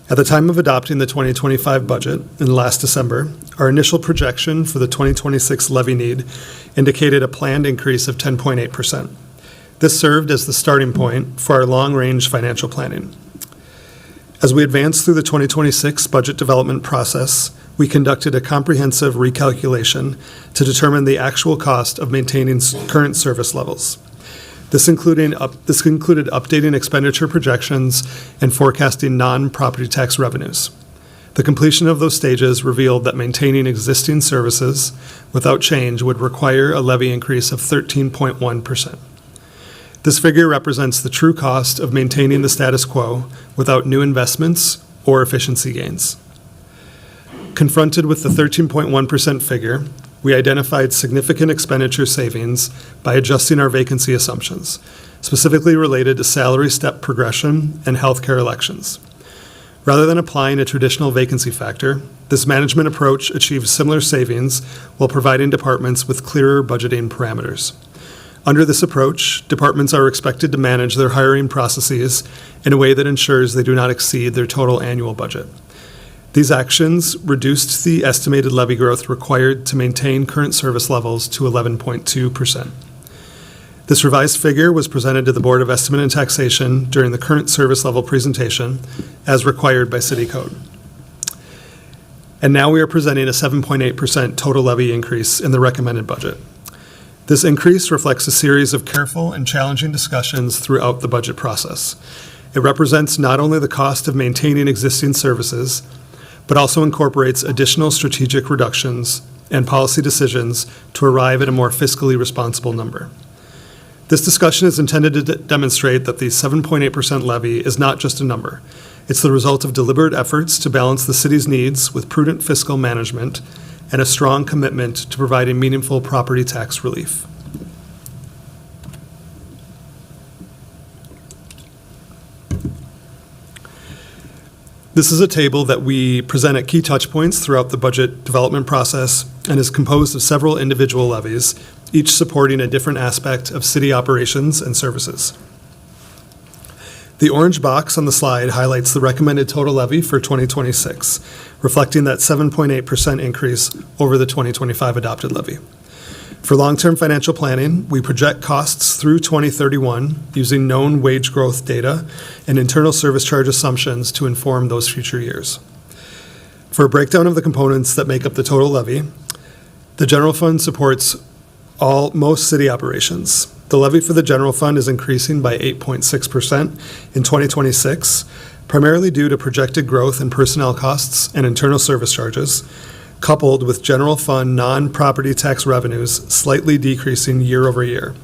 Speaker 6: at the time of adopting the 2025 budget in last December, our initial projection for the 2026 levy need indicated a planned increase of 10.8%. This served as the starting point for our long-range financial planning. As we advanced through the 2026 budget development process, we conducted a comprehensive recalculation to determine the actual cost of maintaining current service levels. This included updating expenditure projections and forecasting non-property tax revenues. The completion of those stages revealed that maintaining existing services without change would require a levy increase of 13.1%. This figure represents the true cost of maintaining the status quo without new investments or efficiency gains. Confronted with the 13.1% figure, we identified significant expenditure savings by adjusting our vacancy assumptions, specifically related to salary step progression and healthcare elections. Rather than applying a traditional vacancy factor, this management approach achieves similar savings while providing departments with clearer budgeting parameters. Under this approach, departments are expected to manage their hiring processes in a way that ensures they do not exceed their total annual budget. These actions reduced the estimated levy growth required to maintain current service levels to 11.2%. This revised figure was presented to the Board of Estimate and Taxation during the current service level presentation as required by City Code. And now we are presenting a 7.8% total levy increase in the recommended budget. This increase reflects a series of careful and challenging discussions throughout the budget process. It represents not only the cost of maintaining existing services, but also incorporates additional strategic reductions and policy decisions to arrive at a more fiscally responsible number. This discussion is intended to demonstrate that the 7.8% levy is not just a number. It's the result of deliberate efforts to balance the city's needs with prudent fiscal management and a strong commitment to providing meaningful property tax relief. This is a table that we present at key touch points throughout the budget development process and is composed of several individual levies, each supporting a different aspect of city operations and services. The orange box on the slide highlights the recommended total levy for 2026, reflecting that 7.8% increase over the 2025 adopted levy. For long-term financial planning, we project costs through 2031 using known wage growth data and internal service charge assumptions to inform those future years. For a breakdown of the components that make up the total levy, the general fund supports most city operations. The levy for the general fund is increasing by 8.6% in 2026, primarily due to projected growth in personnel costs and internal service charges, coupled with general fund non-property tax revenues slightly decreasing year over year.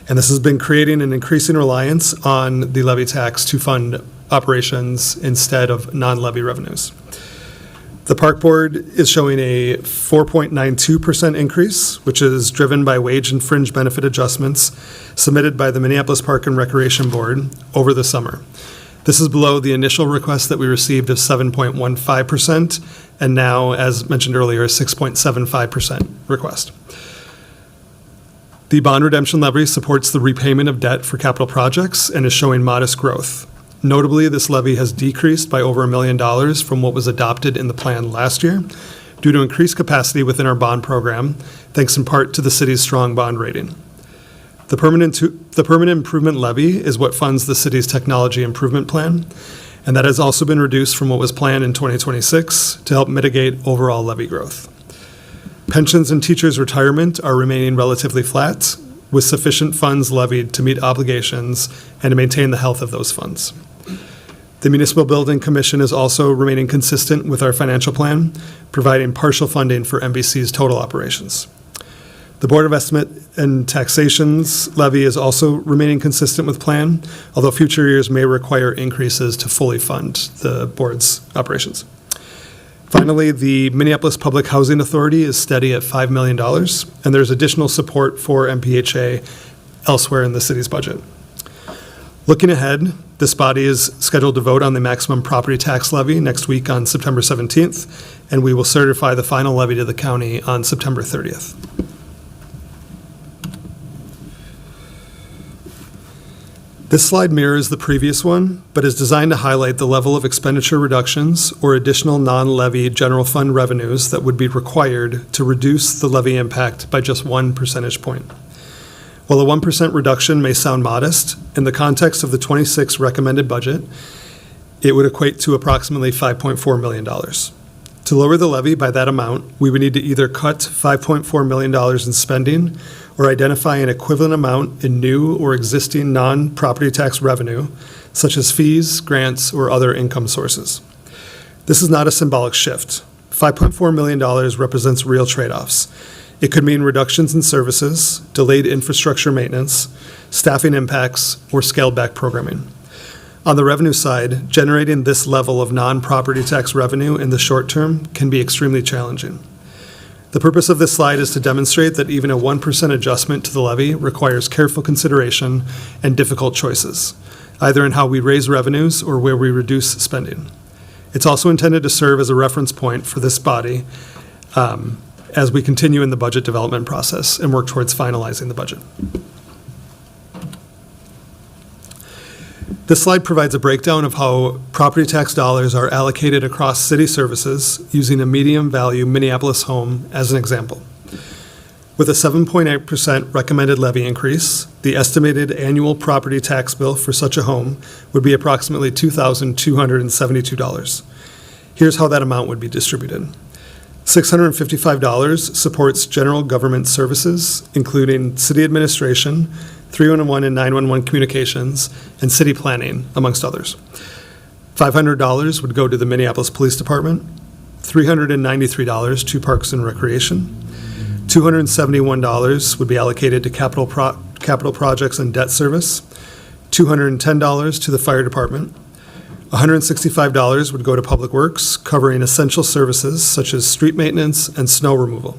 Speaker 6: And this has been creating an increasing reliance on the levy tax to fund operations instead of non-levy revenues. The Park Board is showing a 4.92% increase, which is driven by wage and fringe benefit adjustments submitted by the Minneapolis Park and Recreation Board over the summer. This is below the initial request that we received of 7.15%, and now, as mentioned earlier, a 6.75% request. The bond redemption levy supports the repayment of debt for capital projects and is showing modest growth. Notably, this levy has decreased by over $1 million from what was adopted in the plan last year due to increased capacity within our bond program, thanks in part to the city's strong bond rating. The permanent improvement levy is what funds the city's technology improvement plan, and that has also been reduced from what was planned in 2026 to help mitigate overall levy growth. Pensions and teachers' retirement are remaining relatively flat, with sufficient funds levied to meet obligations and to maintain the health of those funds. The Municipal Building Commission is also remaining consistent with our financial plan, providing partial funding for MBC's total operations. The Board of Estimate and Taxation's levy is also remaining consistent with plan, although future years may require increases to fully fund the board's operations. Finally, the Minneapolis Public Housing Authority is steady at $5 million, and there's additional support for MPHA elsewhere in the city's budget. Looking ahead, this body is scheduled to vote on the maximum property tax levy next week on September 17th, and we will certify the final levy to the county on September 30th. This slide mirrors the previous one, but is designed to highlight the level of expenditure reductions or additional non-levy general fund revenues that would be required to reduce the levy impact by just 1 percentage point. While a 1% reduction may sound modest, in the context of the 26 recommended budget, it would equate to approximately $5.4 million. To lower the levy by that amount, we would need to either cut $5.4 million in spending or identify an equivalent amount in new or existing non-property tax revenue, such as fees, grants, or other income sources. This is not a symbolic shift. $5.4 million represents real trade-offs. It could mean reductions in services, delayed infrastructure maintenance, staffing impacts, or scaled-back programming. On the revenue side, generating this level of non-property tax revenue in the short term can be extremely challenging. The purpose of this slide is to demonstrate that even a 1% adjustment to the levy requires careful consideration and difficult choices, either in how we raise revenues or where we reduce spending. It's also intended to serve as a reference point for this body as we continue in the budget development process and work towards finalizing the budget. This slide provides a breakdown of how property tax dollars are allocated across city services using a medium value Minneapolis home as an example. With a 7.8% recommended levy increase, the estimated annual property tax bill for such a home would be approximately $2,272. Here's how that amount would be distributed. $655 supports general government services, including city administration, 311 and 911 communications, and city planning, amongst others. $500 would go to the Minneapolis Police Department, $393 to Parks and Recreation, $271 would be allocated to capital projects and debt service, $210 to the Fire Department, $165 would go to Public Works, covering essential services such as street maintenance and snow removal.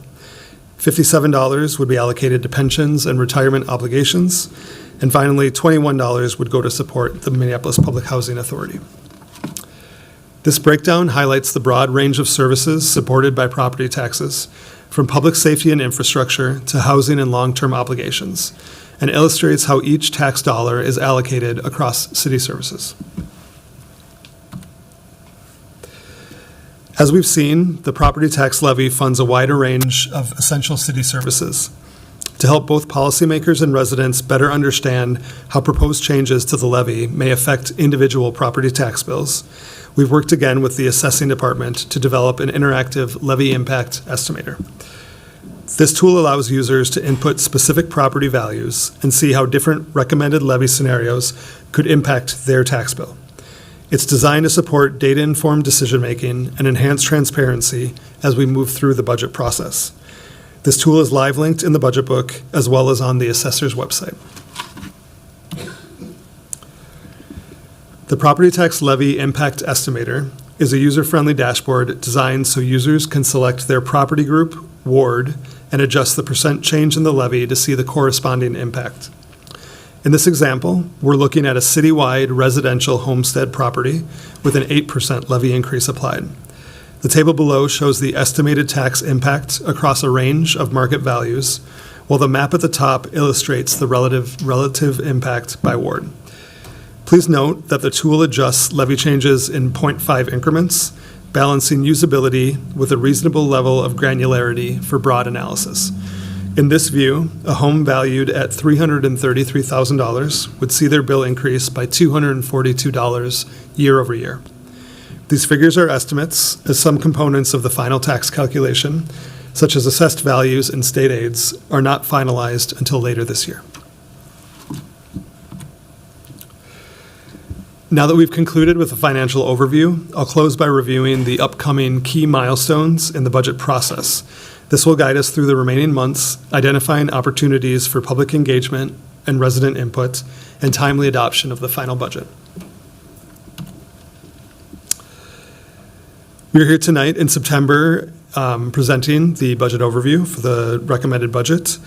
Speaker 6: $57 would be allocated to pensions and retirement obligations. And finally, $21 would go to support the Minneapolis Public Housing Authority. This breakdown highlights the broad range of services supported by property taxes, from public safety and infrastructure to housing and long-term obligations, and illustrates how each tax dollar is allocated across city services. As we've seen, the property tax levy funds a wider range of essential city services. To help both policymakers and residents better understand how proposed changes to the levy may affect individual property tax bills, we've worked again with the assessing department to develop an interactive levy impact estimator. This tool allows users to input specific property values and see how different recommended levy scenarios could impact their tax bill. It's designed to support data-informed decision-making and enhance transparency as we move through the budget process. This tool is live linked in the budget book as well as on the assessor's website. The Property Tax Levy Impact Estimator is a user-friendly dashboard designed so users can select their property group, ward, and adjust the percent change in the levy to see the corresponding impact. In this example, we're looking at a citywide residential homestead property with an 8% levy increase applied. The table below shows the estimated tax impact across a range of market values, while the map at the top illustrates the relative impact by ward. Please note that the tool adjusts levy changes in 0.5 increments, balancing usability with a reasonable level of granularity for broad analysis. In this view, a home valued at $333,000 would see their bill increase by $242 year over year. These figures are estimates, as some components of the final tax calculation, such as assessed values and state aids, are not finalized until later this year. Now that we've concluded with the financial overview, I'll close by reviewing the upcoming key milestones in the budget process. This will guide us through the remaining months, identifying opportunities for public engagement and resident input and timely adoption of the final budget. We're here tonight in September presenting the budget overview for the recommended budget.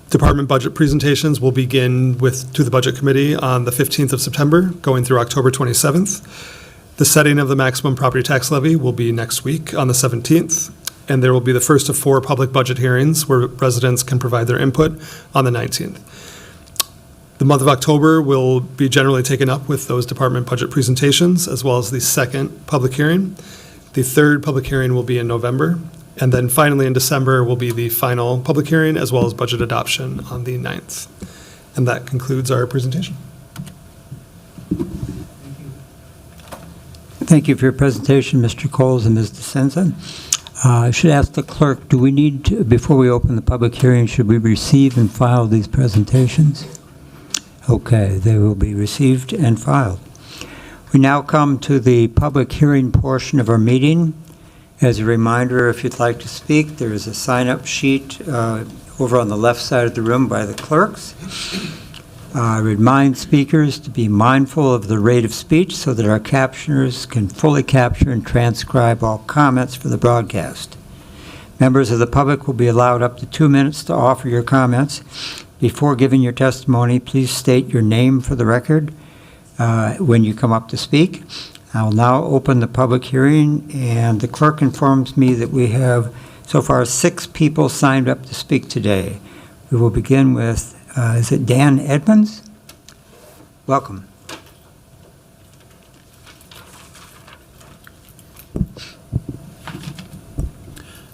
Speaker 6: Department budget presentations will begin to the Budget Committee on the 15th of September, going through October 27th. The setting of the maximum property tax levy will be next week on the 17th. And there will be the first of 4 public budget hearings where residents can provide their input on the 19th. The month of October will be generally taken up with those department budget presentations, as well as the second public hearing. The third public hearing will be in November. And then finally in December will be the final public hearing, as well as budget adoption on the 9th. And that concludes our presentation.
Speaker 1: Thank you for your presentation, Mr. Coles and Ms. DeSenza. I should ask the clerk, do we need to, before we open the public hearing, should we receive and file these presentations? Okay, they will be received and filed. We now come to the public hearing portion of our meeting. As a reminder, if you'd like to speak, there is a sign-up sheet over on the left side of the room by the clerks. I remind speakers to be mindful of the rate of speech so that our captioners can fully capture and transcribe all comments for the broadcast. Members of the public will be allowed up to 2 minutes to offer your comments. Before giving your testimony, please state your name for the record when you come up to speak. I will now open the public hearing, and the clerk informs me that we have so far 6 people signed up to speak today. We will begin with, is it Dan Edmonds? Welcome.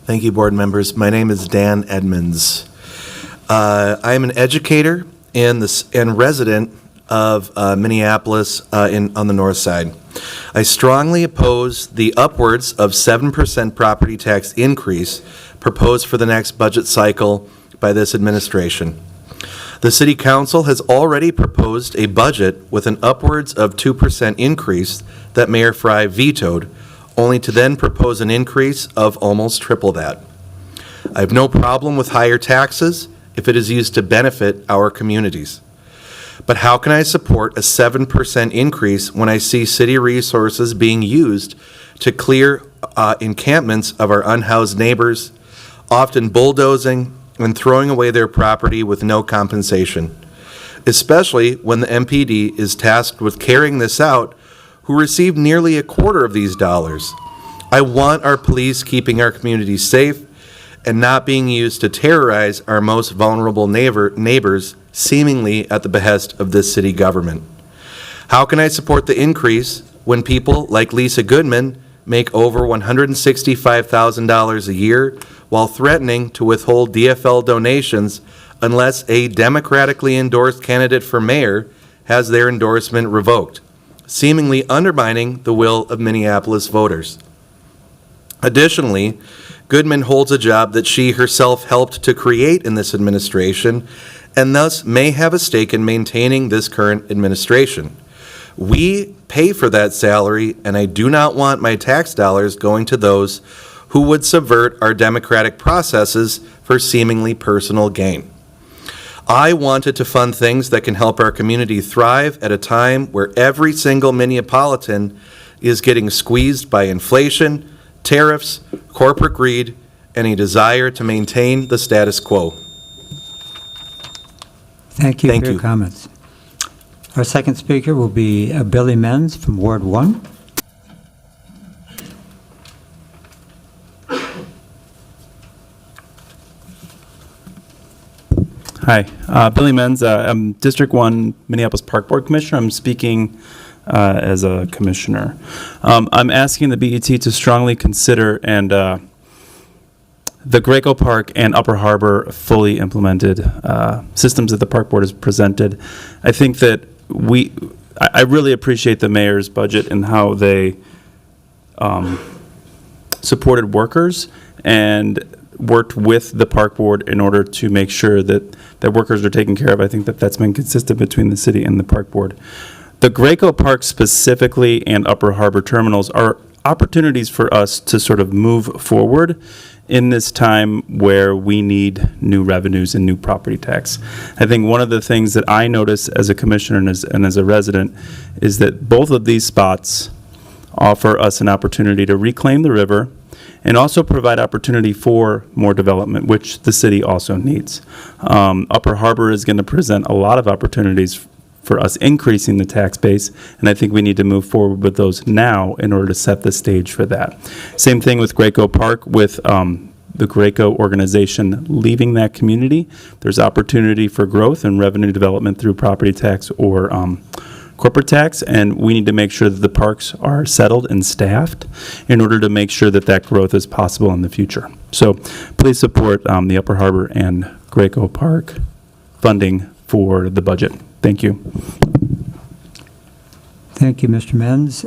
Speaker 7: Thank you, board members. My name is Dan Edmonds. I am an educator and resident of Minneapolis on the north side. I strongly oppose the upwards of 7% property tax increase proposed for the next budget cycle by this administration. The City Council has already proposed a budget with an upwards of 2% increase that Mayor Fry vetoed, only to then propose an increase of almost triple that. I have no problem with higher taxes if it is used to benefit our communities. But how can I support a 7% increase when I see city resources being used to clear encampments of our unhoused neighbors, often bulldozing and throwing away their property with no compensation, especially when the MPD is tasked with carrying this out, who receive nearly a quarter of these dollars? I want our police keeping our communities safe and not being used to terrorize our most vulnerable neighbors, seemingly at the behest of this city government. How can I support the increase when people like Lisa Goodman make over $165,000 a year while threatening to withhold DFL donations unless a democratically endorsed candidate for mayor has their endorsement revoked, seemingly undermining the will of Minneapolis voters? Additionally, Goodman holds a job that she herself helped to create in this administration and thus may have a stake in maintaining this current administration. We pay for that salary, and I do not want my tax dollars going to those who would subvert our democratic processes for seemingly personal gain. I wanted to fund things that can help our community thrive at a time where every single Minneapolitan is getting squeezed by inflation, tariffs, corporate greed, and a desire to maintain the status quo.
Speaker 1: Thank you for your comments. Our second speaker will be Billy Menz from Ward 1.
Speaker 8: Hi, Billy Menz. I'm District 1 Minneapolis Park Board Commissioner. I'm speaking as a commissioner. I'm asking the BET to strongly consider and the Graco Park and Upper Harbor fully implemented systems that the Park Board has presented. I think that I really appreciate the mayor's budget and how they supported workers and worked with the Park Board in order to make sure that workers are taken care of. I think that that's been consistent between the city and the Park Board. The Graco Park specifically and Upper Harbor terminals are opportunities for us to sort of move forward in this time where we need new revenues and new property tax. I think one of the things that I notice as a commissioner and as a resident is that both of these spots offer us an opportunity to reclaim the river and also provide opportunity for more development, which the city also needs. Upper Harbor is going to present a lot of opportunities for us increasing the tax base, and I think we need to move forward with those now in order to set the stage for that. Same thing with Graco Park, with the Graco organization leaving that community. There's opportunity for growth and revenue development through property tax or corporate tax, and we need to make sure that the parks are settled and staffed in order to make sure that that growth is possible in the future. So please support the Upper Harbor and Graco Park funding for the budget. Thank you.
Speaker 1: Thank you, Mr. Menz.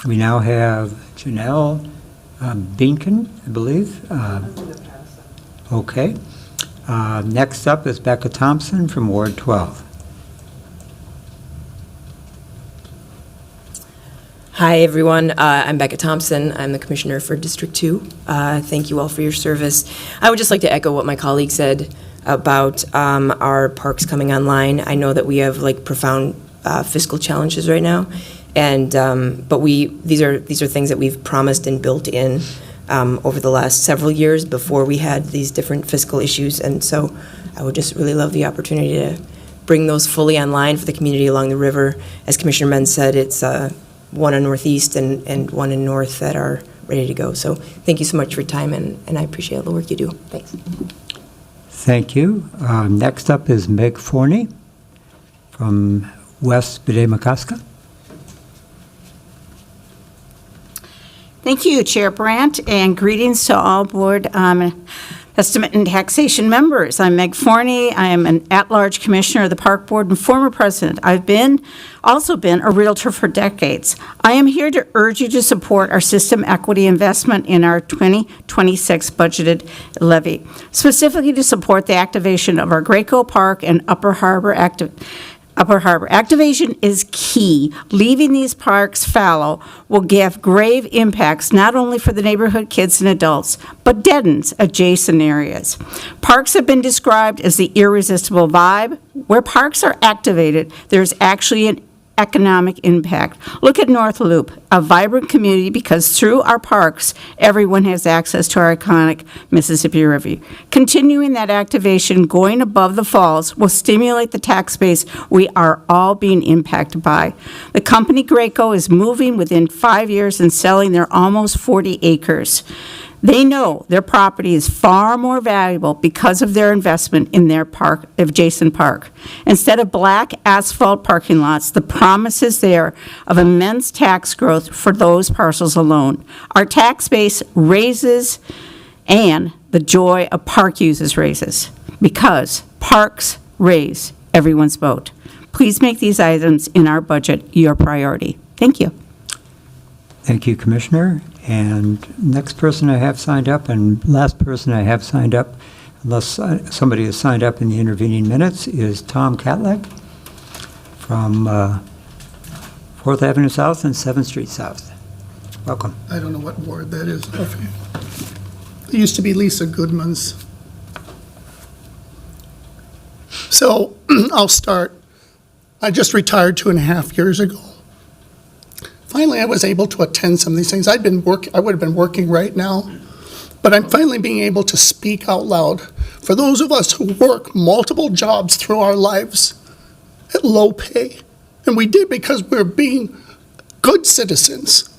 Speaker 1: We now have Janelle Beankin, I believe. Okay. Next up is Becca Thompson from Ward 12.
Speaker 9: Hi, everyone. I'm Becca Thompson. I'm the Commissioner for District 2. Thank you all for your service. I would just like to echo what my colleague said about our parks coming online. I know that we have profound fiscal challenges right now, and but these are things that we've promised and built in over the last several years before we had these different fiscal issues, and so I would just really love the opportunity to bring those fully online for the community along the river. As Commissioner Menz said, it's one in Northeast and one in North that are ready to go. So thank you so much for your time, and I appreciate all the work you do. Thanks.
Speaker 1: Thank you. Next up is Meg Forney from West Bede-Makaska.
Speaker 10: Thank you, Chair Brandt, and greetings to all board estimate and taxation members. I'm Meg Forney. I am an at-large commissioner of the Park Board and former president. I've also been a realtor for decades. I am here to urge you to support our system equity investment in our 2026 budgeted levy, specifically to support the activation of our Graco Park and Upper Harbor activation is key. Leaving these parks fallow will have grave impacts not only for the neighborhood kids and adults, but deadens adjacent areas. Parks have been described as the irresistible vibe. Where parks are activated, there's actually an economic impact. Look at North Loop, a vibrant community because through our parks, everyone has access to our iconic Mississippi River. Continuing that activation, going above the falls, will stimulate the tax base we are all being impacted by. The company Graco is moving within 5 years and selling their almost 40 acres. They know their property is far more valuable because of their investment in their park, adjacent park. Instead of black asphalt parking lots, the promise is there of immense tax growth for those parcels alone. Our tax base raises and the joy of park users raises because parks raise everyone's vote. Please make these items in our budget your priority. Thank you.
Speaker 1: Thank you, Commissioner. And next person I have signed up, and last person I have signed up, unless somebody has signed up in the intervening minutes, is Tom Catlett from 4th Avenue South and 7th Street South. Welcome.
Speaker 11: I don't know what ward that is. It used to be Lisa Goodman's. So I'll start. I just retired 2.5 years ago. Finally, I was able to attend some of these things. I would have been working right now, but I'm finally being able to speak out loud. For those of us who work multiple jobs through our lives at low pay, and we did because we're being good citizens.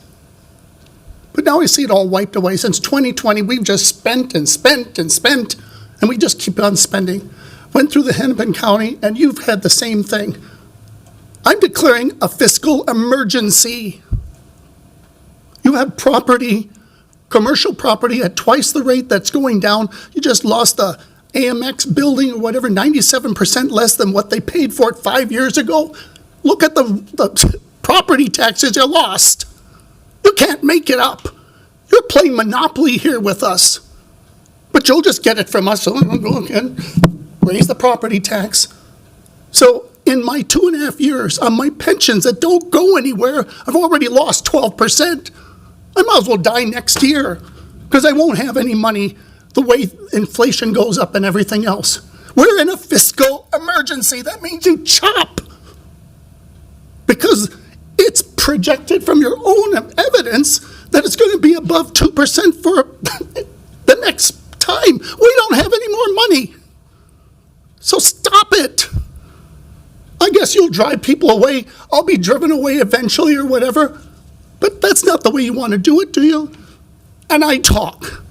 Speaker 11: But now I see it all wiped away. Since 2020, we've just spent and spent and spent, and we just keep on spending. Went through the Hennepin County, and you've had the same thing. I'm declaring a fiscal emergency. You have property, commercial property at twice the rate that's going down. You just lost the AMX building or whatever, 97% less than what they paid for it 5 years ago. Look at the property taxes you lost. You can't make it up. You're playing Monopoly here with us. But you'll just get it from us. So I'm going to raise the property tax. So in my 2.5 years on my pensions that don't go anywhere, I've already lost 12%. I might as well die next year because I won't have any money the way inflation goes up and everything else. We're in a fiscal emergency. That means you chop because it's projected from your own evidence that it's going to be above 2% for the next time. We don't have any more money. So stop it. I guess you'll drive people away. I'll be driven away eventually or whatever. But that's not the way you want to do it, do you? And I talk.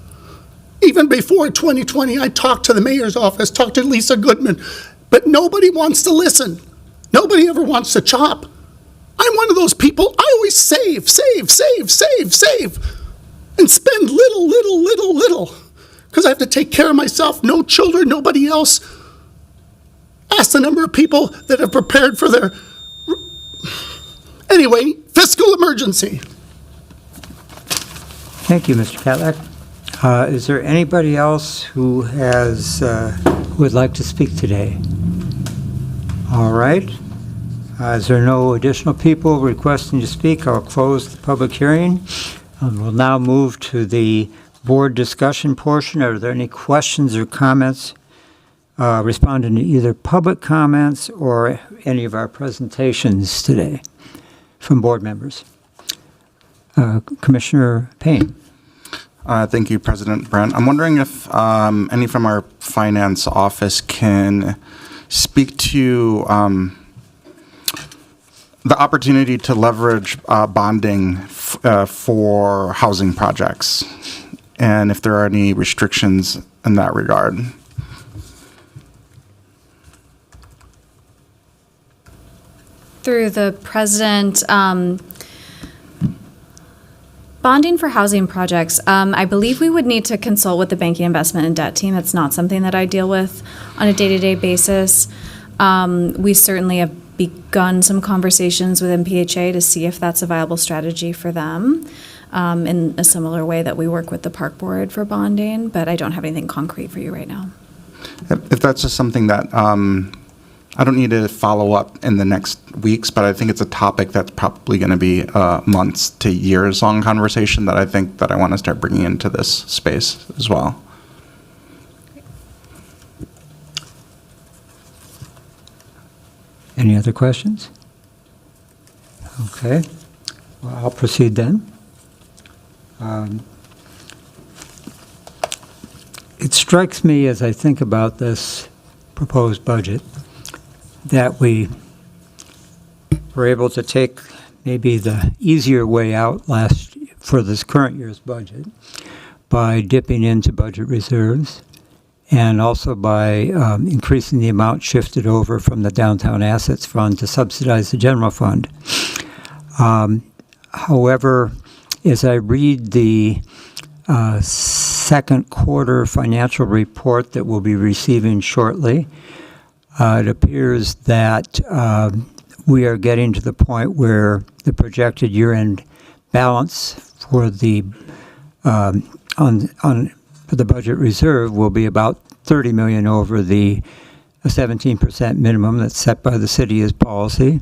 Speaker 11: Even before 2020, I talked to the mayor's office, talked to Lisa Goodman. But nobody wants to listen. Nobody ever wants to chop. I'm one of those people, I always save, and spend little, because I have to take care of myself, no children, nobody else. Ask the number of people that have prepared for their... Anyway, fiscal emergency.
Speaker 1: Thank you, Mr. Catlett. Is there anybody else who would like to speak today? All right. As there are no additional people requesting to speak, I'll close the public hearing. We'll now move to the board discussion portion. Are there any questions or comments responding to either public comments or any of our presentations today from board members? Commissioner Payne.
Speaker 4: Thank you, President Brent. I'm wondering if any from our finance office can speak to the opportunity to leverage bonding for housing projects, and if there are any restrictions in that regard.
Speaker 5: Through the president, bonding for housing projects, I believe we would need to consult with the banking investment and debt team. It's not something that I deal with on a day-to-day basis. We certainly have begun some conversations with MPHA to see if that's a viable strategy for them, in a similar way that we work with the park board for bonding, but I don't have anything concrete for you right now.
Speaker 4: If that's just something that I don't need to follow up in the next weeks, but I think it's a topic that's probably going to be months to years long conversation that I think that I want to start bringing into this space as well.
Speaker 1: Any other questions? Okay. Well, I'll proceed then. It strikes me as I think about this proposed budget that we were able to take maybe the easier way out for this current year's budget by dipping into budget reserves and also by increasing the amount shifted over from the Downtown Assets Fund to subsidize the general fund. However, as I read the second quarter financial report that we'll be receiving shortly, it appears that we are getting to the point where the projected year-end balance for the for the budget reserve will be about $30 million over the 17% minimum that's set by the city as policy.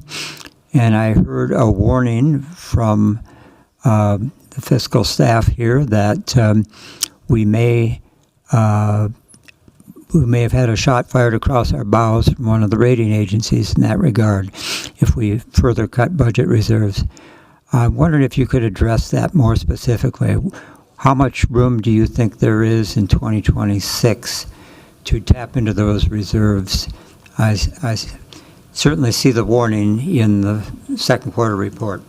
Speaker 1: And I heard a warning from the fiscal staff here that we may have had a shot fired across our bows from one of the rating agencies in that regard if we further cut budget reserves. I'm wondering if you could address that more specifically. How much room do you think there is in 2026 to tap into those reserves? I certainly see the warning in the second quarter report.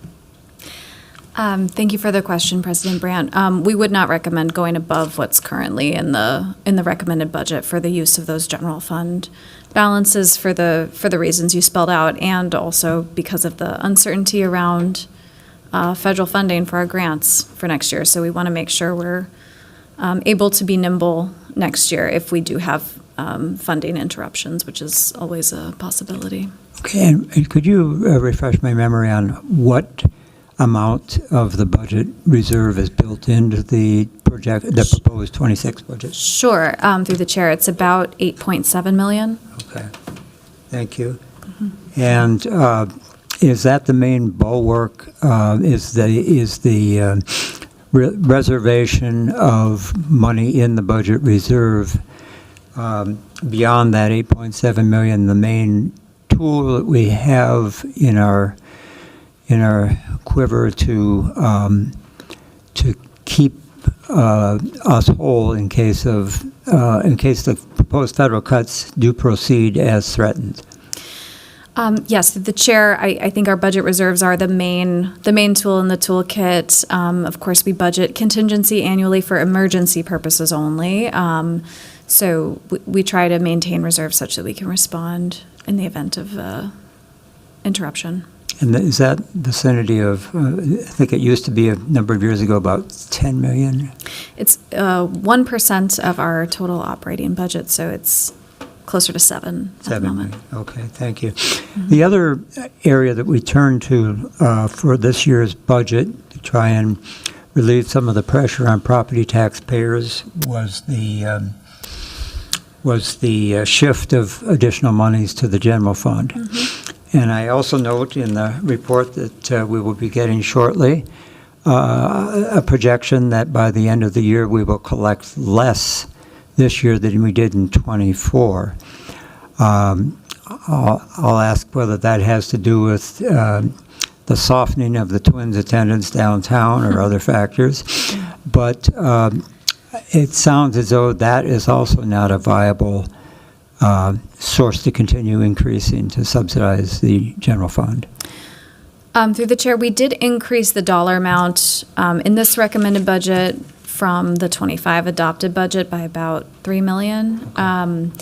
Speaker 5: Thank you for the question, President Brandt. We would not recommend going above what's currently in the recommended budget for the use of those general fund balances for the reasons you spelled out, and also because of the uncertainty around federal funding for our grants for next year. So we want to make sure we're able to be nimble next year if we do have funding interruptions, which is always a possibility. Okay,
Speaker 1: and could you refresh my memory on what amount of the budget reserve is built into the proposed 26 budget?
Speaker 5: Sure. Through the chair, it's about $8.7 million.
Speaker 1: Okay, thank you. Mm-hmm. And is that the main bulwark? Is the reservation of money in the budget reserve beyond that 8.7 million the main tool that we have in our quiver to keep us whole in case the proposed federal cuts do proceed as threatened?
Speaker 5: Yes, the chair, I think our budget reserves are the main tool in the toolkit. Of course, we budget contingency annually for emergency purposes only. So we try to maintain reserves such that we can respond in the event of interruption.
Speaker 1: And is that vicinity of, I think it used to be a number of years ago, about 10 million?
Speaker 5: It's 1% of our total operating budget, so it's closer to 7 at the moment.
Speaker 1: Okay, thank you. Mm-hmm. The other area that we turn to for this year's budget to try and relieve some of the pressure on property taxpayers was the shift of additional monies to the general fund. And I also note in the report that we will be getting shortly a projection that by the end of the year we will collect less this year than we did in '24. I'll ask whether that has to do with the softening of the Twins attendance downtown or other factors. But it sounds as though that is also not a viable source to continue increasing to subsidize the general fund.
Speaker 5: Through the chair, we did increase the dollar amount in this recommended budget from the 25 adopted budget by about $3 million.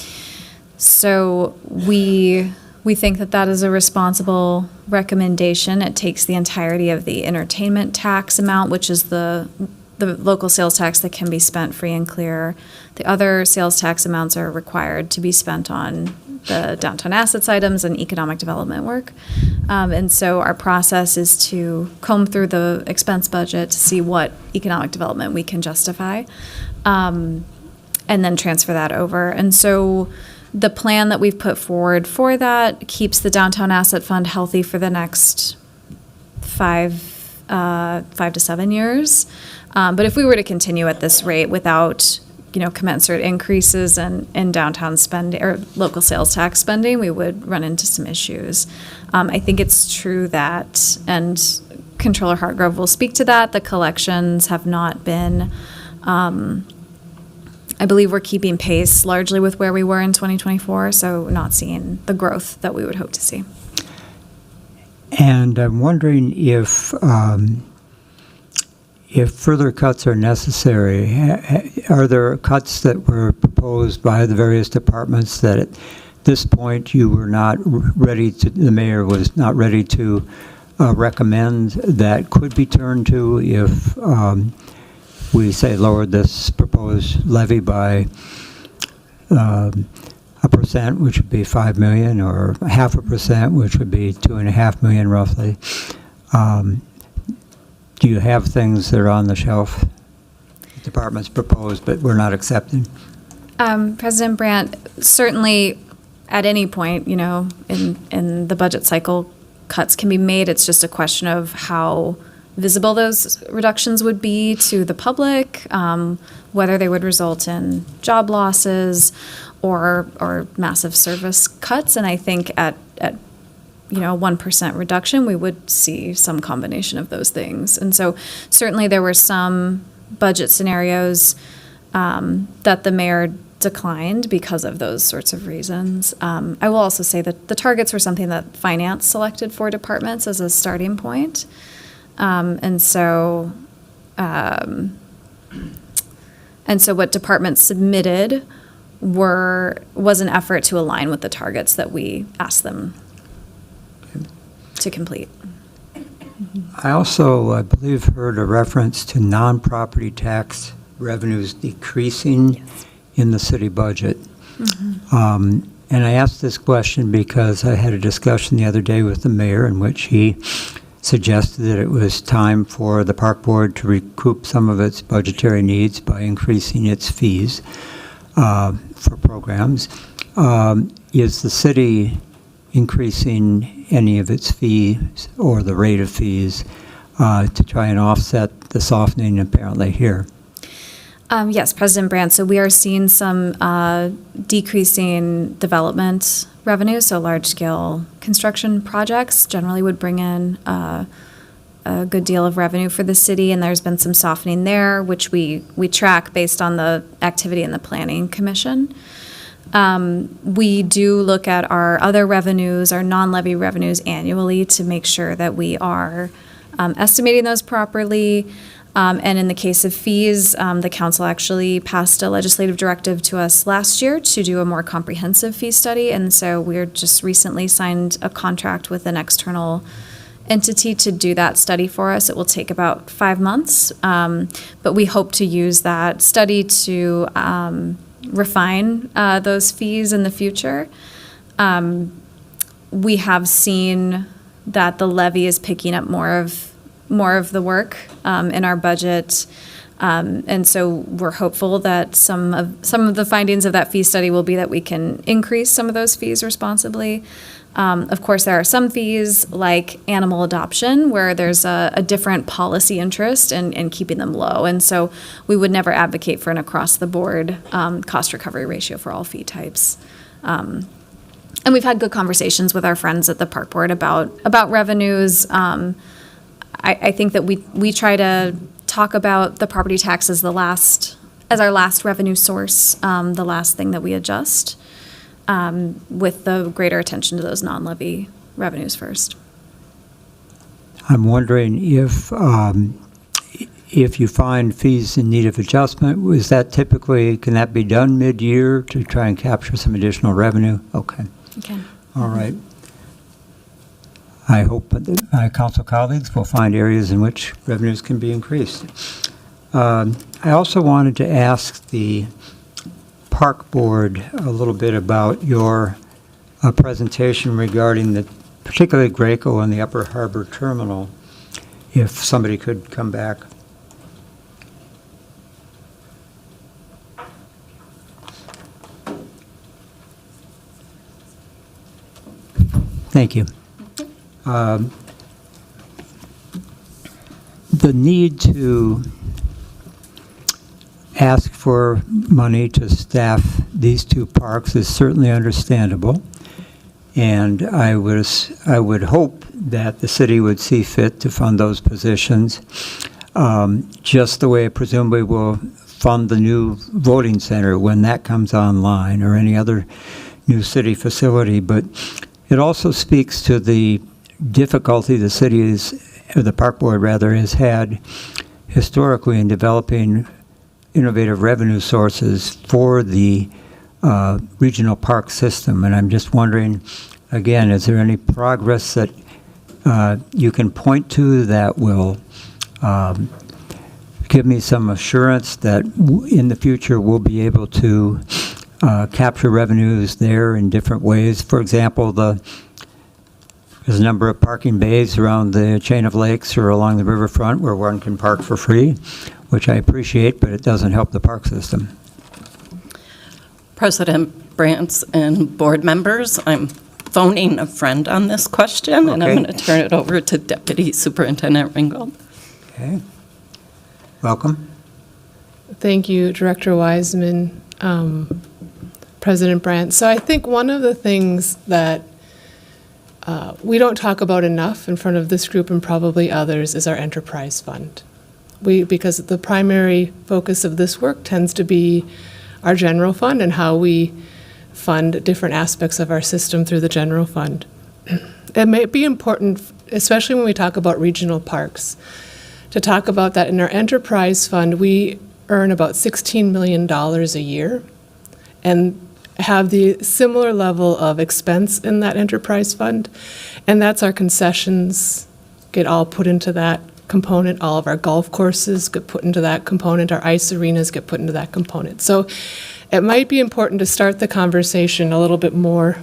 Speaker 5: So we think that that is a responsible recommendation. It takes the entirety of the entertainment tax amount, which is the local sales tax that can be spent free and clear. The other sales tax amounts are required to be spent on the downtown assets items and economic development work. And so our process is to comb through the expense budget to see what economic development we can justify, and then transfer that over. And so the plan that we've put forward for that keeps the downtown asset fund healthy for the next 5 to 7 years. But if we were to continue at this rate without, commensurate increases in downtown spending or local sales tax spending, we would run into some issues. I think it's true that, and Controller Hartgrove will speak to that, the collections have not been, I believe we're keeping pace largely with where we were in 2024, so not seeing the growth that we would hope to see.
Speaker 1: And I'm wondering if further cuts are necessary. Are there cuts that were proposed by the various departments that at this point you were not ready to, the mayor was not ready to recommend that could be turned to if we say lowered this proposed levy by 1%, which would be $5 million, or 0.5%, which would be $2.5 million roughly? Do you have things that are on the shelf, departments proposed, but we're not accepting?
Speaker 5: President Brandt, certainly at any point, in the budget cycle, cuts can be made. It's just a question of how visible those reductions would be to the public, whether they would result in job losses or massive service cuts. And I think at 1% reduction, we would see some combination of those things. And so certainly there were some budget scenarios that the mayor declined because of those sorts of reasons. I will also say that the targets were something that finance selected for departments as a starting point. And so what departments submitted was an effort to align with the targets that we asked them to complete.
Speaker 1: I also, I believe, heard a reference to non-property tax revenues decreasing in the city budget. And I asked this question because I had a discussion the other day with the mayor in which he suggested that it was time for the park board to recoup some of its budgetary needs by increasing its fees for programs. Is the city increasing any of its fees or the rate of fees to try and offset the softening apparently here?
Speaker 5: Yes, President Brandt. So we are seeing some decreasing development revenue. So large-scale construction projects generally would bring in a good deal of revenue for the city, and there's been some softening there, which we track based on the activity in the Planning Commission. We do look at our other revenues, our non-levy revenues annually to make sure that we are estimating those properly. And in the case of fees, the council actually passed a legislative directive to us last year to do a more comprehensive fee study. And so we're just recently signed a contract with an external entity to do that study for us. It will take about 5 months, but we hope to use that study to refine those fees in the future. We have seen that the levy is picking up more of more of the work in our budget. And so we're hopeful that some of the findings of that fee study will be that we can increase some of those fees responsibly. Of course, there are some fees like animal adoption where there's a different policy interest in keeping them low. And so we would never advocate for an across-the-board cost recovery ratio for all fee types. And we've had good conversations with our friends at the Park Board about revenues. I think that we try to talk about the property tax as our last revenue source, the last thing that we adjust, with the greater attention to those non-levy revenues first.
Speaker 1: I'm wondering if you find fees in need of adjustment, can that be done mid-year to try and capture some additional revenue? Okay.
Speaker 5: Okay.
Speaker 1: All right. I hope that my council colleagues will find areas in which revenues can be increased. I also wanted to ask the Park Board a little bit about your presentation regarding particularly Graco and the Upper Harbor Terminal. If somebody could come back. Thank you. The need to ask for money to staff these two parks is certainly understandable, and I would hope that the city would see fit to fund those positions, just the way it presumably will fund the new voting center when that comes online, or any other new city facility. But it also speaks to the difficulty the Park Board rather, has had historically in developing innovative revenue sources for the regional park system. And I'm just wondering, again, is there any progress that you can point to that will give me some assurance that in the future we'll be able to capture revenues there in different ways? For example, there's a number of parking bays around the chain of lakes or along the riverfront where one can park for free, which I appreciate, but it doesn't help the park system.
Speaker 3: President Brantz and board members, I'm phoning a friend on this question, and I'm
Speaker 1: Okay.
Speaker 3: going to turn it over to Deputy Superintendent Ringgold.
Speaker 1: Okay. Welcome.
Speaker 12: Thank you, Director Wiseman, President Brandt. So I think one of the things that we don't talk about enough in front of this group and probably others is our enterprise fund. Because the primary focus of this work tends to be our general fund and how we fund different aspects of our system through the general fund. It may be important, especially when we talk about regional parks, to talk about that in our enterprise fund, we earn about $16 million a year and have the similar level of expense in that enterprise fund. And that's our concessions get all put into that component. All of our golf courses get put into that component. Our ice arenas get put into that component. So it might be important to start the conversation a little bit more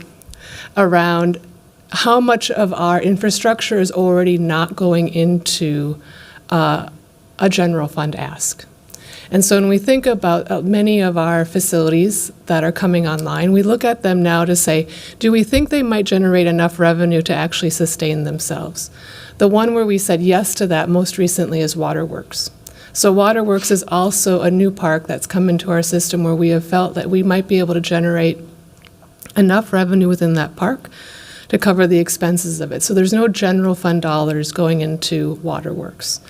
Speaker 12: around how much of our infrastructure is already not going into a general fund ask. And so when we think about many of our facilities that are coming online, we look at them now to say, do we think they might generate enough revenue to actually sustain themselves? The one where we said yes to that most recently is Waterworks. So Waterworks is also a new park that's come into our system where we have felt that we might be able to generate enough revenue within that park to cover the expenses of it. So there's no general fund dollars going into Waterworks.